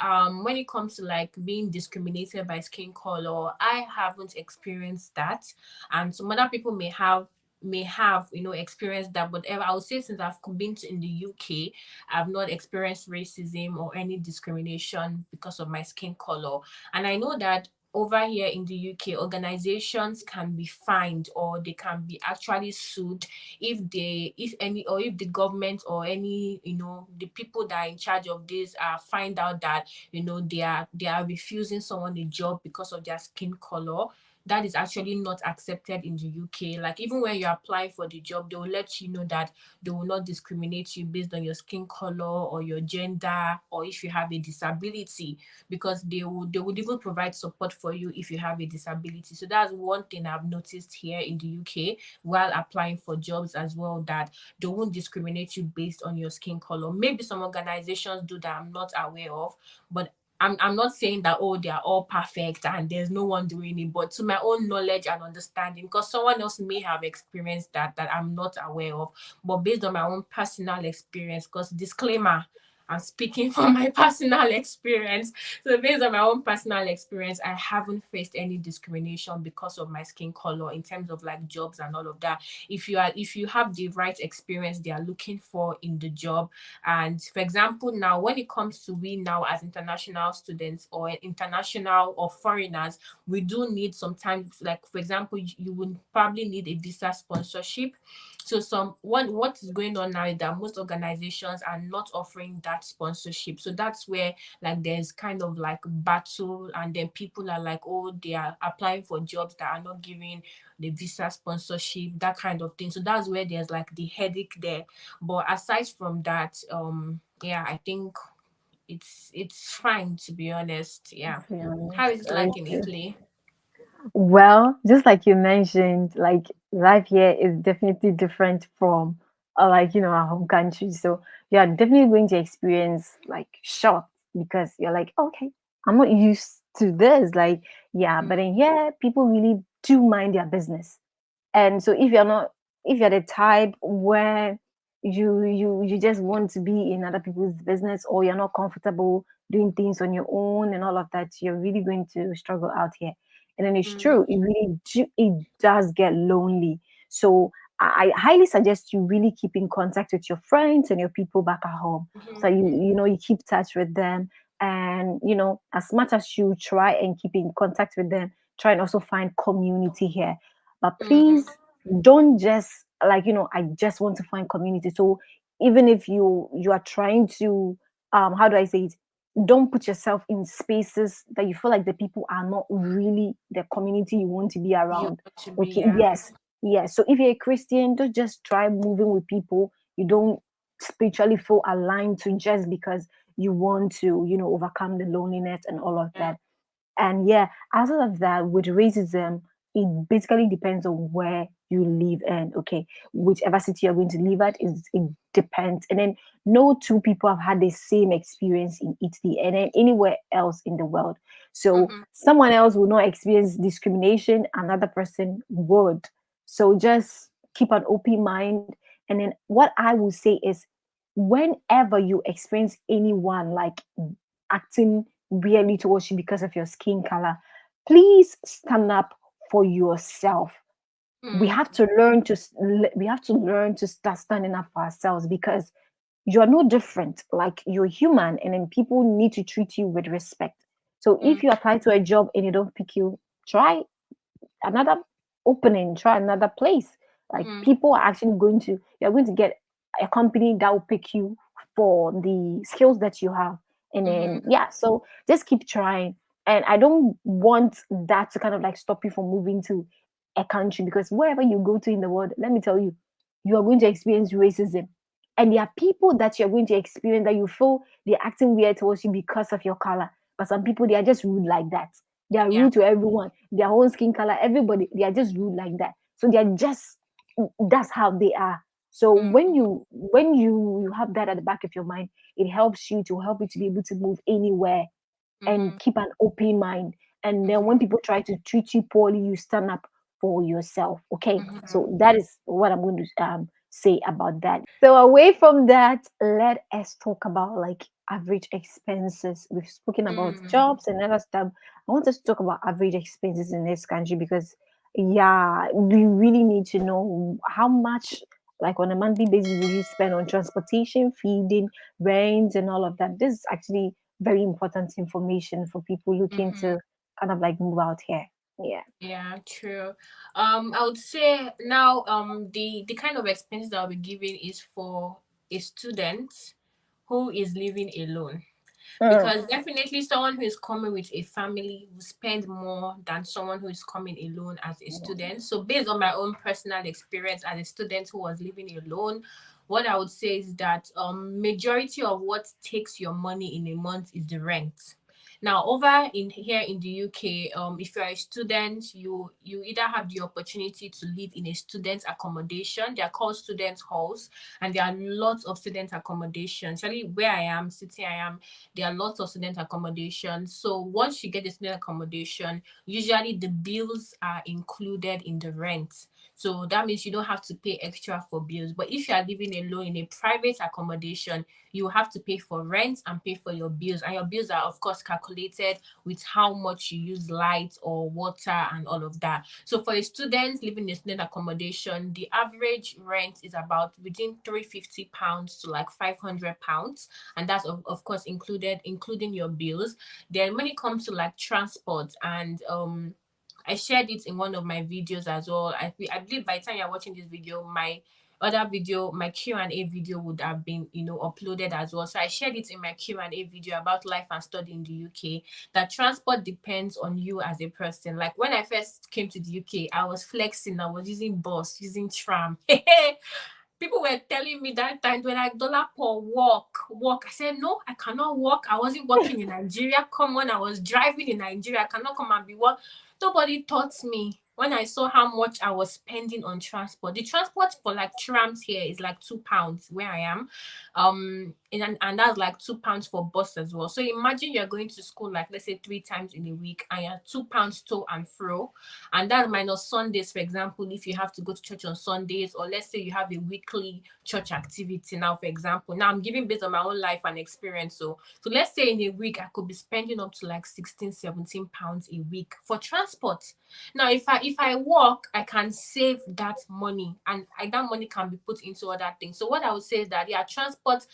when it comes to like being discriminated by skin color, I haven't experienced that, and some other people may have experienced that. But I would say since I've been to in the UK, I've not experienced racism or any discrimination because of my skin color. And I know that over here in the UK, organizations can be fined or they can be actually sued if the government or any the people that are in charge of this find out that they are refusing someone a job because of their skin color. That is actually not accepted in the UK. Like even when you apply for the job, they will let you know that they will not discriminate you based on your skin color or your gender or if you have a disability, because they would even provide support for you if you have a disability. So that's one thing I've noticed here in the UK while applying for jobs as well, that they won't discriminate you based on your skin color. Maybe some organizations do that I'm not aware of, but I'm not saying that, oh, they are all perfect and there's no one doing it, but to my own knowledge and understanding, because someone else may have experienced that I'm not aware of, but based on my own personal experience, because disclaimer, I'm speaking from my personal experience. So based on my own personal experience, I haven't faced any discrimination because of my skin color in terms of like jobs and all of that. If you have the right experience they are looking for in the job, and for example, now when it comes to we now as international students or international or foreigners, we do need sometimes, like for example, you would probably need a visa sponsorship. So what is going on now is that most organizations are not offering that sponsorship. So that's where like there's kind of like battle, and then people are like, oh, they are applying for jobs that are not giving the visa sponsorship, that kind of thing. So that's where there's like the headache there. But aside from that, yeah, I think it's fine, to be honest. Yeah. To be How honest, is it like in okay. Italy? Well, just like you mentioned, like life here is definitely different from like our home country. So you're definitely going to experience like shock because you're like, okay, I'm not used to this. Like, yeah, but Mm, in here, people really do mind their business. And so if you're the type where you just want to be in other people's business, or you're not comfortable doing things on your own and all of that, you're really going to struggle out here. And then it's true, mm, it does get lonely. So I highly suggest you really keep in contact with your friends and your people back at home. So mhm, you keep touch with them, and as much as you try and keep in contact with them, try and also find community here. But mhm, please don't just like I just want to find community. So even if you are trying to how do I say it, don't put yourself in spaces that you feel like the people are not really the community you want to be you around. want to be, Okay, yeah. yes, so if you're a Christian, don't just try moving with people you don't spiritually feel aligned to, just because you want to overcome the loneliness and all of Yeah. that. And yeah, outside of that, with racism, it basically depends on where you live in. Okay, whichever city you're going to live at, is it depends. And then no two people have had the same experience in Italy and then anywhere else in the world. So Mhm, someone else will not experience discrimination, another person would. So just keep an open mind. And then what I will say is, whenever you experience anyone like acting weirdly towards you because of your skin color, please stand up for yourself. We mm, have to learn to we have to learn to start standing up for ourselves, because you are no different. Like, you're human, and then people need to treat you with respect. So if mm, you apply to a job and they don't pick you, try another opening, try another place. Like Mm-hmm. people are actually you're going to get a company that will pick you for the skills that you have. And then Mm-hmm. yeah, so just keep trying. And I don't want that to kind of like stop you from moving to a country, because wherever you go to in the world, let me tell you, you are going to experience racism. And there are people that you're going to experience that you feel they're acting weird towards you because of your color. But some people, they are just rude like that. They are Yeah. rude to everyone, their own skin color, everybody. They are just rude like that. So they are just, that's how they are. So when you have that at the back of your mind, it helps you to be able to move anywhere Mm-hmm. and keep an open mind. And then when Mm-hmm. people try to treat you poorly, you stand up for yourself. Okay. Mm-hmm. So that is what I'm going to say about that. So away from that, let us talk about like average expenses. We've spoken about Mm-hmm. jobs and other stuff. I want us to talk about average expenses in this country, because yeah, we really need to know how much, like on a monthly basis, will you spend on transportation, feeding, rent, and all of that. This is actually very important information for people looking Mm-hmm. to kind of like move out here. Yeah. Yeah, true. I would say now, the kind of expenses that I'll be giving is for a student who is living alone. Mm, Because definitely someone who is coming with a family will spend more than someone who is coming alone as a student. So based on my own personal experience as a student who was living alone, what I would say is that majority of what takes your money in a month is the rent. Now over in here in the UK, if you are a student, you either have the opportunity to live in a student accommodation. They are called student halls, and there are lots of student accommodation. Actually, where I am, city I am, there are lots of student accommodation. So once you get the student accommodation, usually the bills are included in the rent. So that means you don't have to pay extra for bills. But if you are living alone in a private accommodation, you have to pay for rent and pay for your bills. And your bills are, of course, calculated with how much you use light or water and all of that. So for a student living in a student accommodation, the average rent is about within £350 to like £500, and that's of course including your bills. Then when it comes to like transport and I shared it in one of my videos as well. I believe by the time you're watching this video, my other video, my Q&A video would have been, uploaded as well. So I shared it in my Q&A video about life and study in the UK, that transport depends on you as a person. Like when I first came to the UK, I was flexing, I was using bus, using tram. People were telling me that time, they were like, Dolapo, walk, walk. I said, no, I cannot walk. I wasn't working in Nigeria. Come on, I was driving in Nigeria. I cannot come and be work. Nobody taught me when I saw how much I was spending on transport. The transport for like trams here is like £2 where I am. And that's like £2 for bus as well. So imagine you're going to school like let's say 3 times in a week and you're £2 to and fro, and that minus Sundays, for example, if you have to go to church on Sundays, or let's say you have a weekly church activity. Now, for example, now I'm giving based on my own life and experience. So let's say in a week I could be spending up to like 16, £17 a week for transport. Now if I work, I can save that money, and that money can be put into other things. So what I would say is that yeah, transport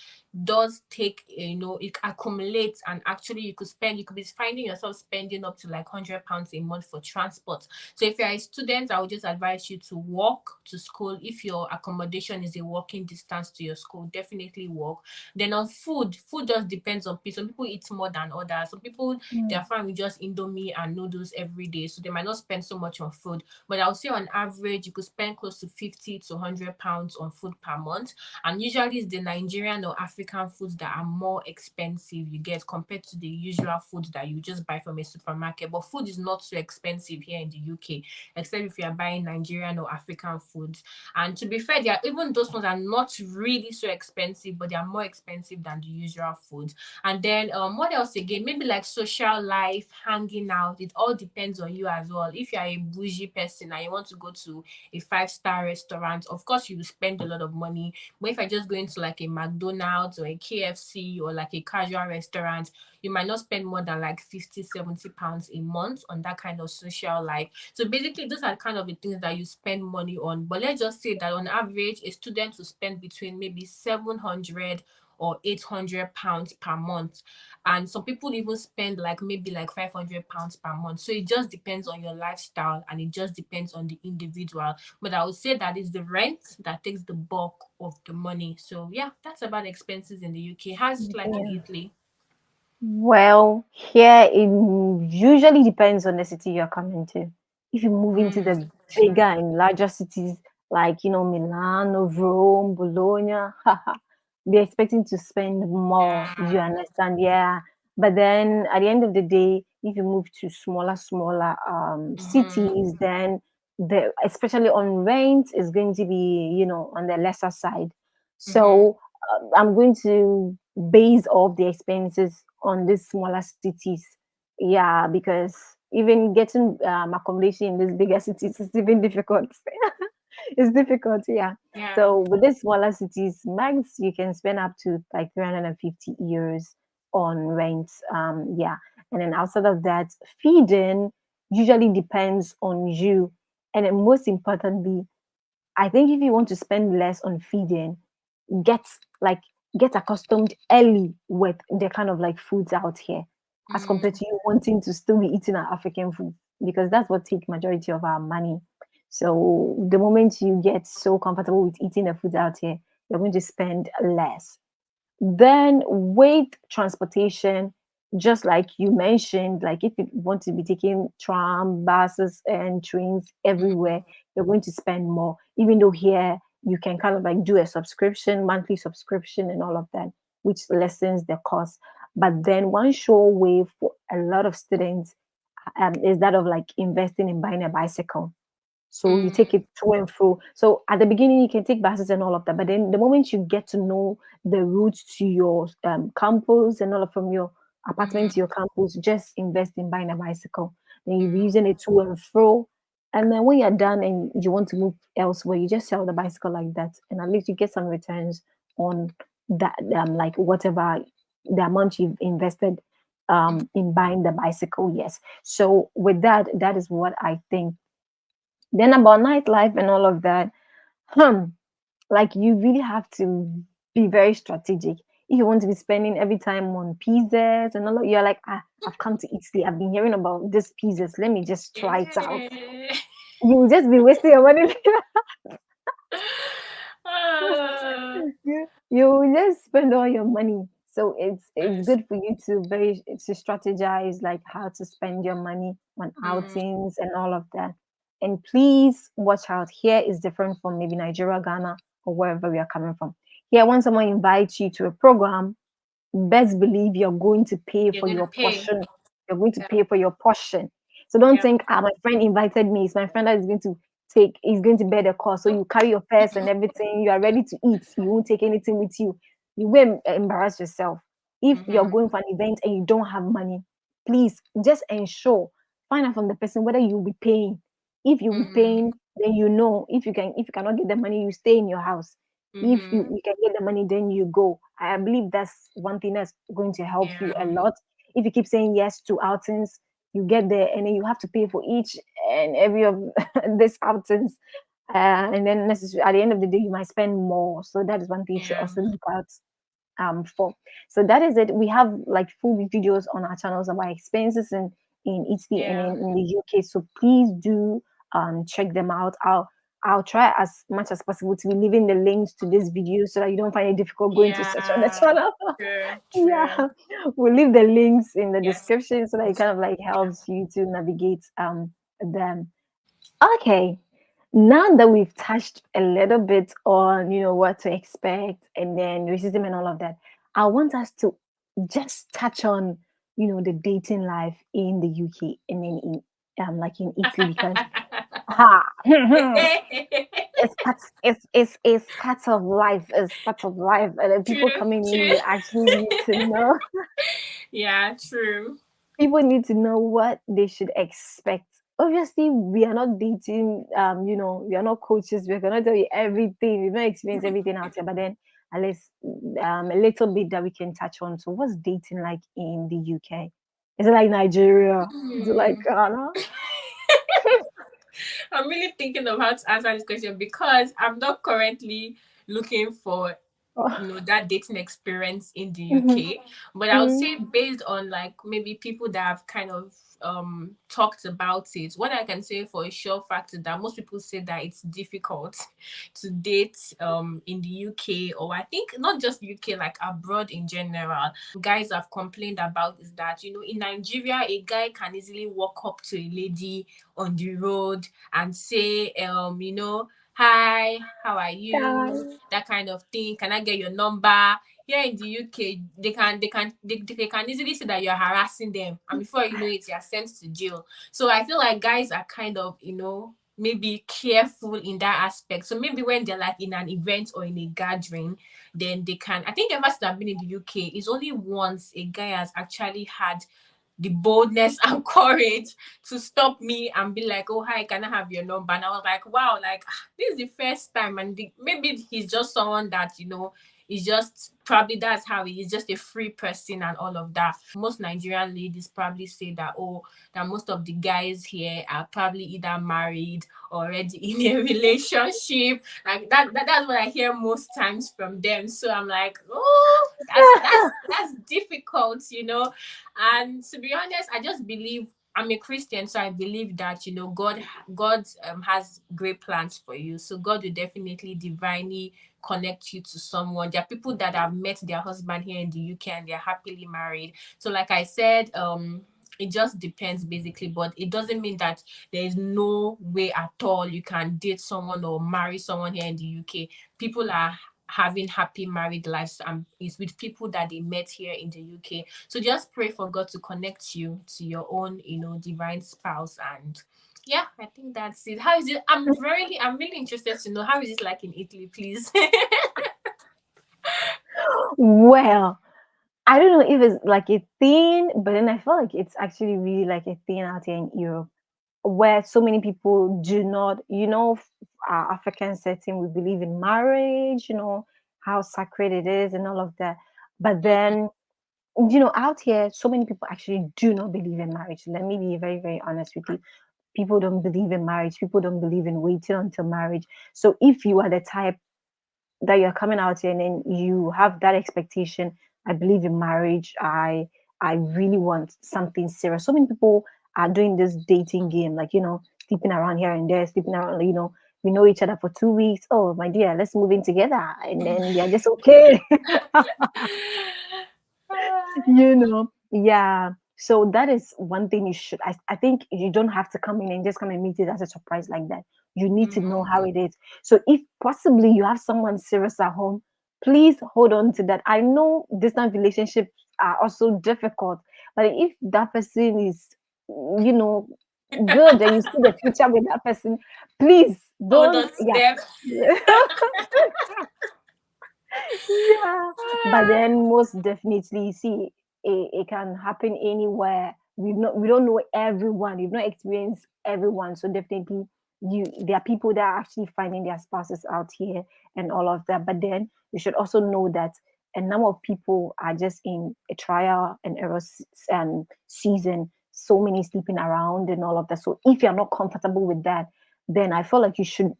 does take, it accumulates, and actually you could be finding yourself spending up to like £100 a month for transport. So if you're a student, I would just advise you to walk to school. If your accommodation is a walking distance to your school, definitely walk. Then on food just depends on people. Some people eat more than others. Some people, they're mm, fine with just Indomie and noodles every day, so they might not spend so much on food. But I would say on average, you could spend close to 50 to £100 on food per month. And usually it's the Nigerian or African foods that are more expensive, you get, compared to the usual foods that you just buy from a supermarket. But food is not so expensive here in the UK, except if you are buying Nigerian or African foods. And to be fair, even those ones are not really so expensive, but they are more expensive than the usual foods. And then what else again? Maybe like social life, hanging out. It all depends on you as well. If you are a bougie person and you want to go to a five-star restaurant, of course you will spend a lot of money. But if I just go into like a McDonald's or a KFC or like a casual restaurant, you might not spend more than like 50, £70 a month on that kind of social life. So basically, those are kind of the things that you spend money on. But let's just say that on average, a student will spend between maybe 700 or £800 per month. And some people even spend like maybe like £500 per month. So it just depends on your lifestyle and it just depends on the individual. But I would say that it's the rent that takes the bulk of the money. So yeah, that's about expenses in the UK. How's it like in Yeah. Italy? Well, here it usually depends on the city you're coming to. If you move into the True. bigger and larger cities like, Milan, Rome, Bologna, they're expecting to spend more. You Yeah. understand? Yeah. But then at the end of the day, if you move to smaller Mm-hmm. cities, then especially on rent is going to be, on the lesser side. Mm-hmm. So I'm going to base off the expenses on these smaller cities. Yeah, because even getting accommodation in these bigger cities is even difficult. It's difficult, yeah. Yeah. So with these smaller cities, max you can spend up to like 350 euros on rent. Yeah, and then outside of that, feeding usually depends on you, and then most importantly, I think if you want to spend less on feeding, get like get accustomed early with the kind of like foods out here as compared Mm, to you wanting to still be eating our African food because that's what take majority of our money. So the moment you get so comfortable with eating the food out here, you're going to spend less. Then with transportation, just like you mentioned, like if you want to be taking tram, buses, and trains everywhere, mm, you're going to spend more. Even though here you can kind of like do a subscription, monthly subscription, and all of that, which lessens the cost. But then one sure way for a lot of students is that of like investing in buying a bicycle. So you take mm, it to and fro. So at the beginning, you can take buses and all of that. But then the moment you get to know the routes to your campus and all of from your apartment to mm, your campus, just invest in buying a bicycle. Then you'll be mm, using it to and fro. And then when you're done and you want to move elsewhere, you just sell the bicycle like that. And at least you get some returns on that, like whatever the amount you've invested mm. in buying the bicycle. Yes. So with that, that is what I think then about nightlife and all of that, hmm, like you really have to be very strategic. If you want to be spending every time on pizzas and all of, you're like, I've come to Italy. I've been hearing about this pizzas. Let me just try it out. Yeah. You will just be wasting your money. Ah, You will just spend all your money. So it's honestly. good for you to strategize like how to spend your money on Mm, outings and all of that. And please watch out. Here is different from maybe Nigeria, Ghana, or wherever we are coming from. Here, when someone invites you to a program, best believe you're going to pay you're for gonna your pay. portion. You're going to Yeah. pay for your portion. So don't Yeah. think, my friend invited me. It's my friend that is going to bear the cost. So you carry your purse and everything. You are ready to eat. You won't take anything with you. You will embarrass yourself. If you're Mm-hmm. going for an event and you don't have money, please just ensure, find out from the person whether you'll be paying. If you'll be Mm-hmm. paying, then you know if you cannot get the money, you stay in your house. If Mm-hmm. you can get the money, then you go. I believe that's one thing that's going to help you a Yeah. lot. If you keep saying yes to outings, you get there and then you have to pay for each and every of these outings. And then necessarily at the end of the day, you might spend more. So that is one thing you should Yeah. also look out for. So that is it. We have like full videos on our channels about expenses in Italy and Yeah. in the UK. So please do check them out. I'll try as much as possible to be leaving the links to this video so that you don't find it difficult going to search on the Yeah. channel. True. True. Yeah, we'll leave the links in the Yes. description so that it kind of like Yeah. helps you to navigate them. Okay, now that we've touched a little bit on, what to expect and then racism and all of that, I want us to just touch on, the dating life in the UK and then in like in Italy because ha it's part of life. It's part of life. And then people True. coming in, True. they actually need to know. Yeah. True. People need to know what they should expect. Obviously, we are not dating, we are not coaches. We cannot tell you everything. We've not experienced everything out here, but then at least a little bit that we can touch on. So, what's dating like in the UK? Is it like Nigeria? Is it like Hmm. Ghana? I'm really thinking of how to answer this question because I'm not currently looking for Oh. that dating experience in the Mhm. UK. But I would Mhm. say, based on like maybe people that have kind of talked about it, what I can say for a sure fact is that most people say that it's difficult to date in the UK, or I think not just UK, like abroad in general. Guys have complained about is that, in Nigeria, a guy can easily walk up to a lady on the road and say, hi, how are you, Yeah. that kind of thing. Can I get your number? Here in the UK, they can easily say that you're harassing them, and before you know it, you're sent to jail. So I feel like guys are kind of, maybe careful in that aspect. So maybe when they're like in an event or in a gathering, then they can. I think ever since I've been in the UK, it's only once a guy has actually had the boldness and courage to stop me and be like, "Oh, hi, can I have your number?" And I was like, "Wow, like this is the first time." And maybe he's just someone that, is just probably that's how he is, just a free person and all of that. Most Nigerian ladies probably say that, oh, that most of the guys here are probably either married or already in a relationship. Like that's what I hear most times from them. So I'm like, oh, that's difficult, and to be honest, I just believe I'm a Christian, so I believe that God has great plans for you. So God will definitely divinely connect you to someone. There are people that have met their husband here in the UK and they're happily married. So, like I said, it just depends basically, but it doesn't mean that there is no way at all you can date someone or marry someone here in the UK. People are having happy married lives, and it's with people that they met here in the UK. So just pray for God to connect you to your own, divine spouse. And yeah, I think that's it. How is it? I'm really interested to know how is it like in Italy, please. Well, I don't know if it's like a thing, but then I feel like it's actually really like a thing out here in Europe, where so many people do not, our African setting, we believe in marriage, how sacred it is and all of that. But then, out here, so many people actually do not believe in marriage. Let me be very, very honest with you. People don't believe in marriage. People don't believe in waiting until marriage. So if you are the type that you're coming out here and then you have that expectation, I believe in marriage, I really want something serious. So many people are doing this dating game, like, sleeping around here and there, sleeping around, we know each other for 2 weeks. Oh my dear, let's move in together. And then they're just okay. Yeah. So that is one thing you should, I think you don't have to come in and just come and meet it as a surprise like that. You need to know how it is. So if possibly you have someone serious at home, please hold on to that. I know distant relationships are also difficult, but if that person is, you know good, and you see the future with that person, please Hold don't, on, yeah. step. Yeah, but then most definitely, see, it can happen anywhere. We don't know everyone. We've not experienced everyone, so definitely, there are people that are actually finding their spouses out here and all of that. But then you should also know that a number of people are just in a trial and error season. So many sleeping around and all of that. So if you're not comfortable with that, then I feel like you should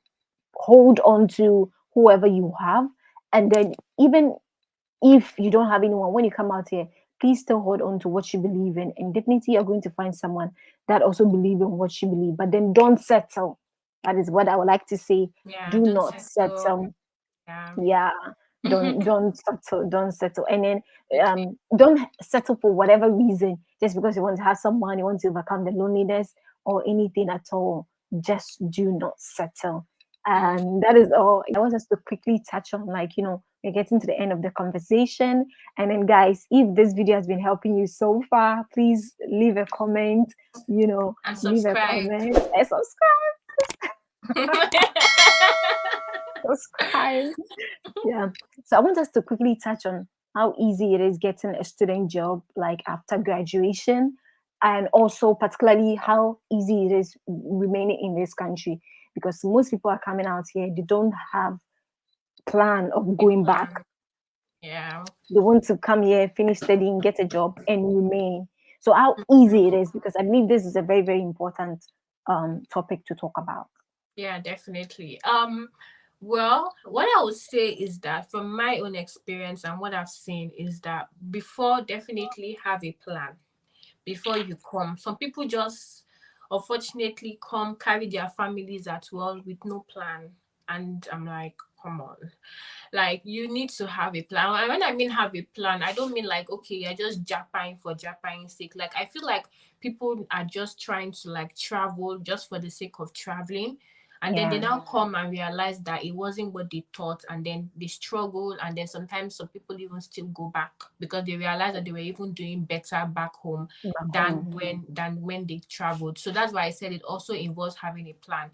hold on to whoever you have. And then, even if you don't have anyone, when you come out here, please still hold on to what you believe in. And definitely, you're going to find someone that also believe in what you believe. But then don't settle. That is what I would like to say. Yeah, Do don't not settle. settle. Yeah. Yeah, don't settle, and then don't settle for whatever reason, just because you want to have someone, you want to overcome the loneliness or anything at all. Just do not settle. Mm. And that is all I want us to quickly touch on. Like, we're getting to the end of the conversation. And then, guys, if this video has been helping you so far, please leave a comment, And leave a subscribe. comment and subscribe. Yeah. So I want us to quickly touch on how easy it is getting a student job like after graduation, and also particularly how easy it is remaining in this country, because most people are coming out here, they don't have plan of A going back. plan. Yeah. They want to come here, finish studying, get a job and remain. So how easy it is, because I believe this is a very, very important topic to talk about. Yeah, definitely. Well, what I would say is that from my own experience and what I've seen is that before, definitely have a plan before you come. Some people just unfortunately come carry their families at well with no plan. And I'm like, come on. Like you need to have a plan. And when I mean have a plan, I don't mean like okay, you're just japping for japping's sake. Like I feel like people are just trying to like travel just for the sake of traveling. And then they Yeah, now come and realize that it wasn't what they thought, and then they struggle, and then sometimes some people even still go back because they realize that they were even doing better back home back than home. when they traveled. So that's why I said it also involves having a plan.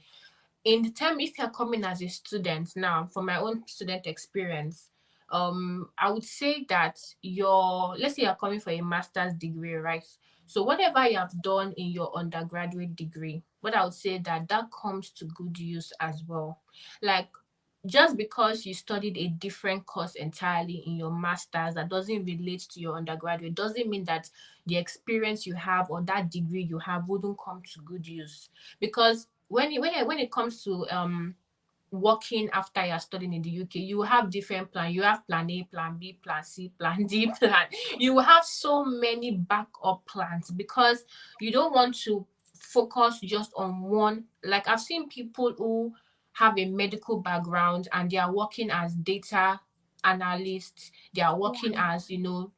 In the time, if you're coming as a student now, from my own student experience, I would say that your let's say you're coming for a master's degree, right? So whatever you have done in your undergraduate degree, what I would say that that comes to good use as well. Like just because you studied a different course entirely in your masters that doesn't relate to your undergraduate doesn't mean that the experience you have or that degree you have wouldn't come to good use. Because when it comes to working after you're studying in the UK, you have different plan. You have plan A, plan B, plan C, plan D, plan. You will have so many backup plans because you don't want to focus just on one. Like I've seen people who have a medical background and they are working as data analysts, they are working as,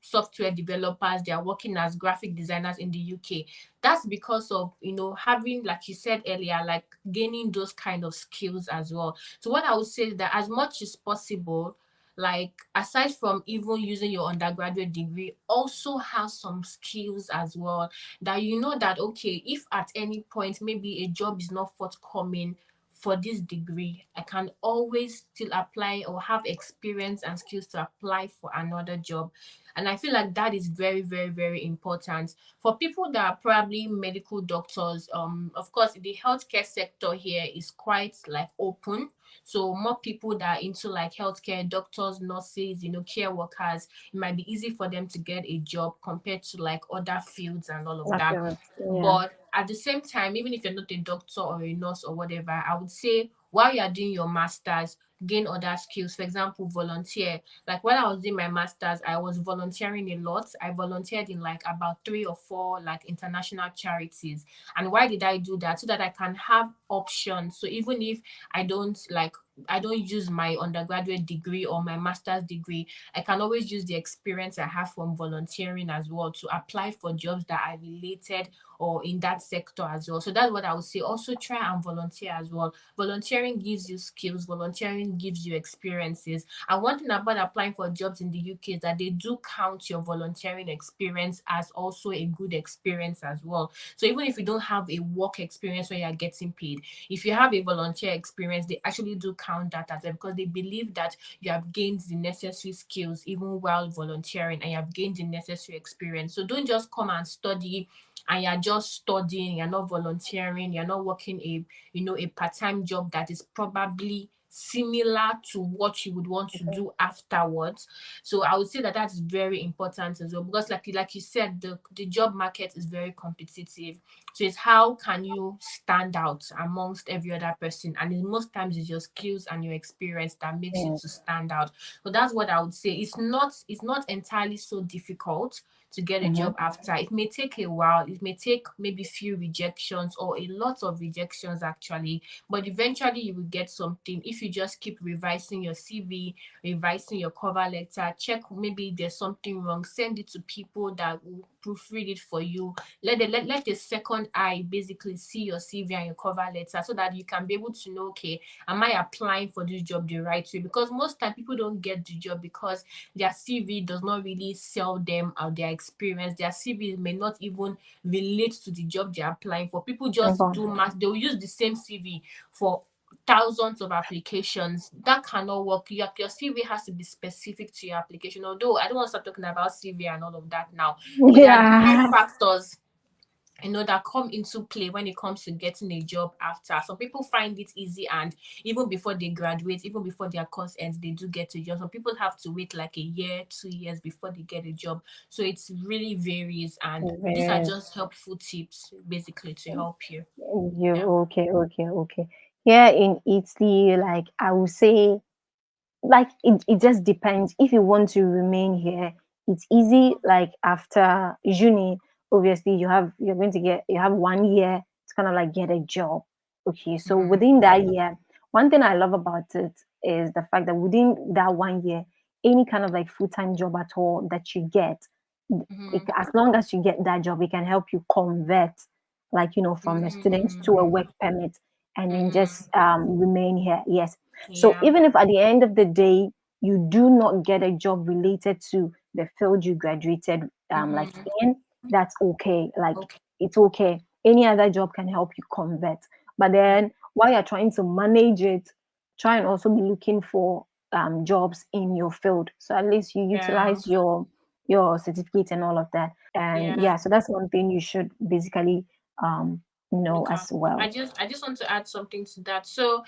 software developers, they are working as graphic designers in the UK. That's because of, having, like you said earlier, like gaining those kind of skills as well. So what I would say is that as much as possible, like aside from even using your undergraduate degree, also have some skills as well that you know that okay, if at any point maybe a job is not forthcoming for this degree, I can always still apply or have experience and skills to apply for another job. And I feel like that is very, very, very important for people that are probably medical doctors. Of course, the healthcare sector here is quite like open, so more people that are into like healthcare, doctors, nurses, care workers, it might be easy for them to get a job compared to like other fields and all of that. Okay, yeah, But at the same time, even if you're not a doctor or a nurse or whatever, I would say while you're doing your masters, gain other skills. For example, volunteer. Like when I was doing my masters, I was volunteering a lot. I volunteered in like about three or four like international charities. And why did I do that? So that I can have options. So even if I don't like I don't use my undergraduate degree or my master's degree, I can always use the experience I have from volunteering as well to apply for jobs that are related or in that sector as well. So that's what I would say. Also try and volunteer as well. Volunteering gives you skills, volunteering gives you experiences. And one thing about applying for jobs in the UK is that they do count your volunteering experience as also a good experience as well. So even if you don't have a work experience where you're getting paid, if you have a volunteer experience, they actually do count that as well because they believe that you have gained the necessary skills even while volunteering and you have gained the necessary experience. So don't just come and study and you're just studying, you're not volunteering, you're not working a part-time job that is probably similar to what you would want to okay, do afterwards. So I would say that that's very important as well because like you said, the job market is very competitive. So it's how can you stand out amongst every other person, and in most times it's your skills and your experience that makes you yeah, to stand out. So that's what I would say. It's not entirely so difficult to get a mm-hmm. job after. It may take a while, it may take maybe few rejections or a lot of rejections actually, but eventually you will get something if you just keep revising your CV, revising your cover letter, check maybe there's something wrong, send it to people that will proofread it for you. Let the second eye basically see your CV and your cover letter so that you can be able to know, okay, am I applying for this job the right way? Because most time people don't get the job because their CV does not really sell them or their experience. Their CV may not even relate to the job they're applying for. People just Involved. do math. They'll use the same CV for thousands of applications. That cannot work. Your CV has to be specific to your application. Although I don't want to start talking about CV and all of that now, but there are different Yeah, factors that come into play when it comes to getting a job after. Some people find it easy and even before they graduate, even before their course ends, they do get a job. Some people have to wait like a year, 2 years before they get a job. So it's really varies, and these are very. just helpful tips basically to help you. You Yeah. okay, okay, okay. Here in Italy, like I would say, like it just depends. If you want to remain here, it's easy. Like after uni, obviously you're going to get, you have 1 year to kind of like get a job. Okay, so Mm-hmm. within that year, one thing I love about it is the fact that within that 1 year, any kind of like full-time job at all that you get, Mm-hmm. as long as you get that job, it can help you convert, like from a student to a Mm-hmm. work permit, and then just Mm-hmm. remain here. Yes. So Yeah. even if at the end of the day you do not get a job related to the field you graduated like Mm-hmm. in, that's okay. Like Okay. it's okay. Any other job can help you convert. But then while you're trying to manage it, try and also be looking for jobs in your field. So at least you Yeah. utilize your certificate and all of that. And Yeah. yeah, so that's one thing you should basically know Look as up. well. I just want to add something to that. So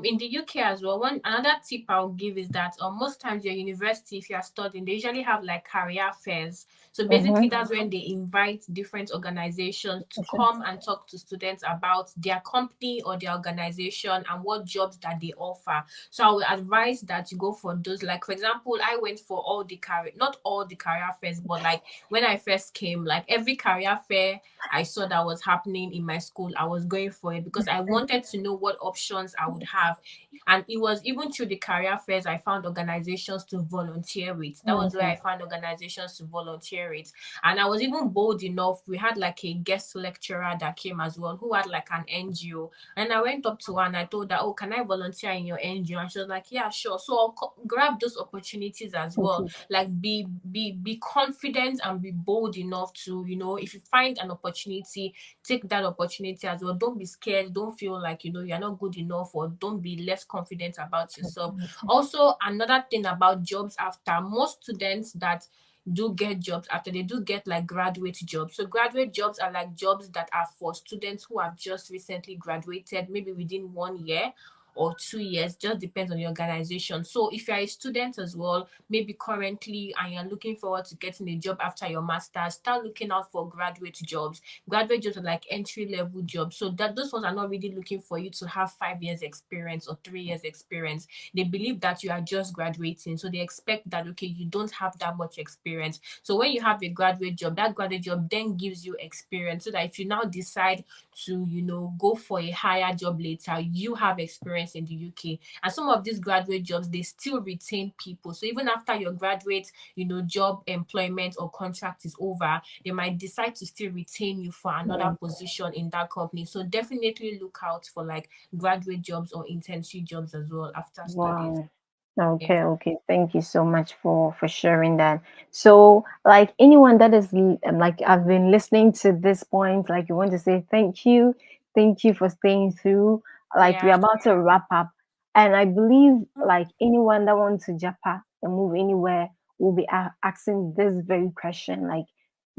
in the UK as well, one another tip I'll give is that most times your university, if you are studying, they usually have like career fairs. So Mm-hmm. basically that's when they invite different organizations to come and talk to students about their company or their organization and what jobs that they offer. So I would advise that you go for those. Like for example, I went for all the career, not all the career fairs, but like when I first came, like every career fair I saw that was happening in my school, I was going for it because I wanted to know what options I would have. And it was even through the career fairs I found organizations to volunteer with. That was where Okay. I found organizations to volunteer with. And I was even bold enough. We had like a guest lecturer that came as well who had like an NGO. And I went up to her and I told her, "Oh, can I volunteer in your NGO?" And she was like, "Yeah, sure." So I'll grab those opportunities as well. Okay. Like be confident and be bold enough to, if you find an opportunity, take that opportunity as well. Don't be scared. Don't feel like you're not good enough, or don't be less confident about yourself. Also, another thing about jobs, after most students that do get jobs after, they do get like graduate jobs. So graduate jobs are like jobs that are for students who have just recently graduated, maybe within 1 year or 2 years, just depends on the organization. So if you're a student as well, maybe currently, and you're looking forward to getting a job after your master's, start looking out for graduate jobs. Graduate jobs are like entry level jobs. So that those ones are not really looking for you to have 5 years experience or 3 years experience. They believe that you are just graduating. So they expect that, okay, you don't have that much experience. So when you have a graduate job, that graduate job then gives you experience, so that if you now decide to, go for a higher job later, you have experience in the UK. And some of these graduate jobs, they still retain people. So even after your graduate, job employment or contract is over, they might decide to still retain you for another Yeah. position in that company. So definitely look out for like graduate jobs or internship jobs as well after studies. Wow. Yeah. Okay, okay. Thank you so much for sharing that. So, like anyone that is like I've been listening to this point, like you want to say thank you for staying through. Like we're Yeah. about to wrap up, and I believe like anyone that wants to Japan and move anywhere will be asking this very question: like,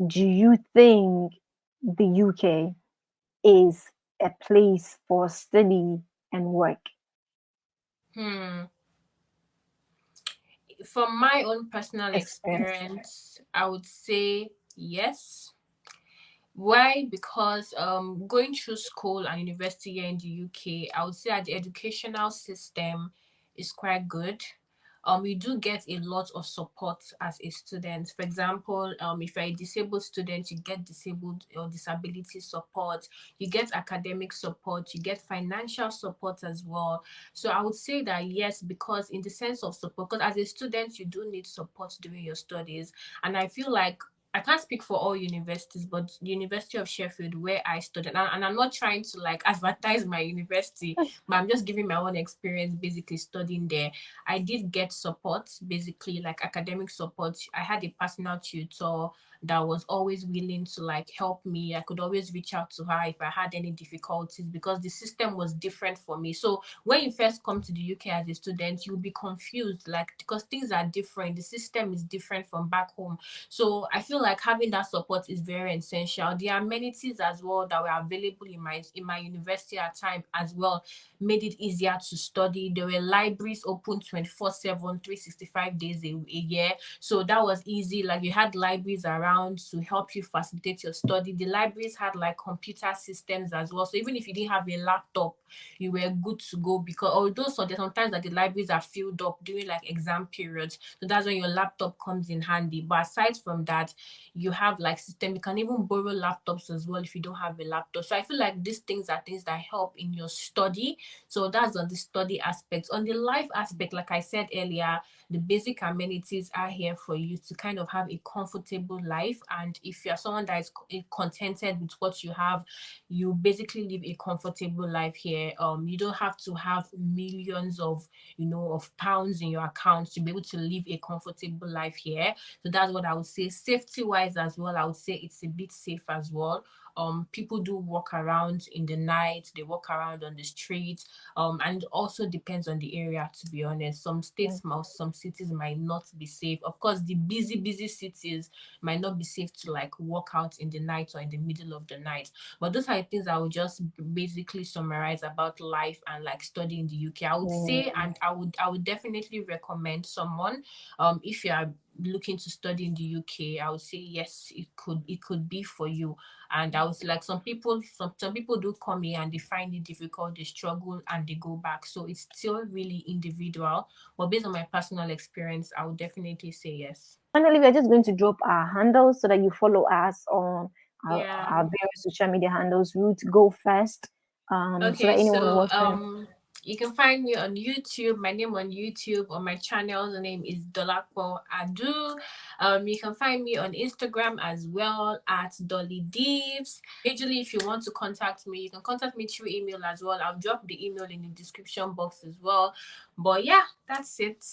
do you think the UK is a place for study and work? Hmm. From my own personal Experience. experience, I would say yes. Why? Because going through school and university here in the UK, I would say that the educational system is quite good. You do get a lot of support as a student. For example, if you're a disabled student, you get disabled or disability support, you get academic support, you get financial support as well. So I would say that yes, because in the sense of support, because as a student, you do need support during your studies. And I feel like I can't speak for all universities, but the University of Sheffield, where I studied, and I'm not trying to like advertise my university, but I'm just giving my own experience basically studying there. I did get support, basically like academic support. I had a personal tutor that was always willing to like help me. I could always reach out to her if I had any difficulties, because the system was different for me. So when you first come to the UK as a student, you'll be confused, like because things are different. The system is different from back home. So I feel feel like having that support is very essential. The amenities as well that were available in my university at time as well made it easier to study. There were libraries open 24/7, 365 days a year. So that was easy. Like you had libraries around to help you facilitate your study. The libraries had like computer systems as well. So even if you didn't have a laptop, you were good to go, because although so there's sometimes that the libraries are filled up during like exam periods. So that's when your laptop comes in handy. But aside from that, you have like system. You can even borrow laptops as well if you don't have a laptop. So I feel like these things are things that help in your study. So that's on the study aspect. On the life aspect, like I said earlier, the basic amenities are here for you to kind of have a comfortable life. And if you're someone that is contented with what you have, you basically live a comfortable life here. You don't have to have millions of of pounds in your account to be able to live a comfortable life here. So that's what I would say. Safety wise as well, I would say it's a bit safe as well. People do walk around in the night, they walk around on the streets. And it also depends on the area, to be honest. Some states, some cities might not be safe. Of course, the busy cities might not be safe to like walk out in the night or in the middle of the night. But those are the things I would just basically summarize about life and like study in the UK. I would say, Mm. and I would definitely recommend someone, if you are looking to study in the UK, I would say yes, it could be for you. And I was like, some people do come here and they find it difficult, they struggle and they go back. So it's still really individual. But based on my personal experience, I would definitely say yes. Finally, we're just going to drop our handles so that you follow us on Yeah. our various social media handles. Root Go First, so Okay, that anyone who so wants to. you can find me on YouTube. My name on YouTube, on my channel, the name is Dolapo Adu. You can find me on Instagram as well at Dolly Deeves. Majorly, if you want to contact me, you can contact me through email as well. I'll drop the email in the description box as well. But yeah, that's it.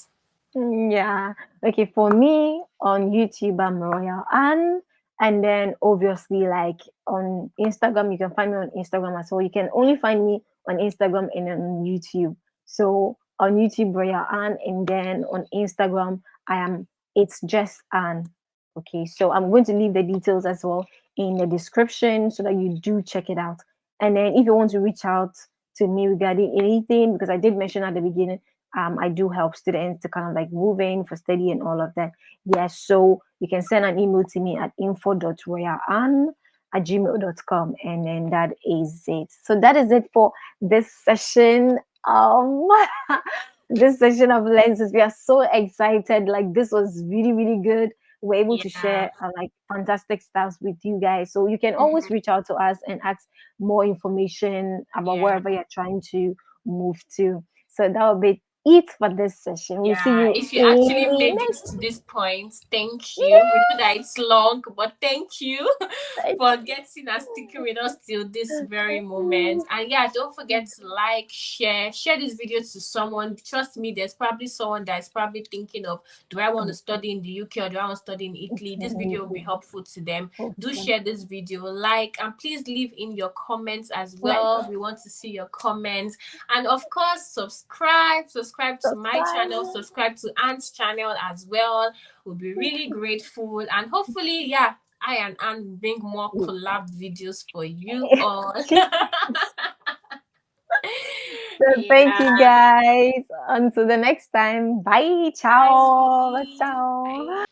Yeah. Okay. For me on YouTube, I'm Royal Anne. And then obviously, like on Instagram, you can find me on Instagram as well. You can only find me on Instagram and on YouTube. So on YouTube, Royal Anne. And then on Instagram, I am, it's just Anne. Okay. So I'm going to leave the details as well in the description so that you do check it out. And then if you want to reach out to me regarding anything, because I did mention at the beginning, I do help students to kind of like move in for study and all of that. Yes, so you can send an email to me at info.royalan@gmail.com, and then that is it. So that is it for this session. This session of lenses. We are so excited. Like this was really, really good. We're able to Yeah. share like fantastic stuff with you guys. So you can always Mhm. reach out to us and ask more information about Yeah. wherever you're trying to move to. So that will be it for this session. We'll see Yeah, you if you actually in made it next. to this point, thank you. We know Yeah. that it's long, but thank you for getting and sticking with us till this very moment. And yeah, don't forget to like, share this video to someone. Trust me, there's probably someone that's probably thinking of, do I want to study in the UK or do I want to study in Italy? This video will be helpful to them. Do share this video, like, and please leave in your comments as Like, well. We want to see your comments. And of course, subscribe to my channel, subscribe. subscribe to Ant's channel as well. We'll be really grateful. And hopefully, yeah, I and Ant bring more collab videos for you all. So thank you Yeah. guys. Until the next time. Bye. Ciao. Bye. Ciao. Bye.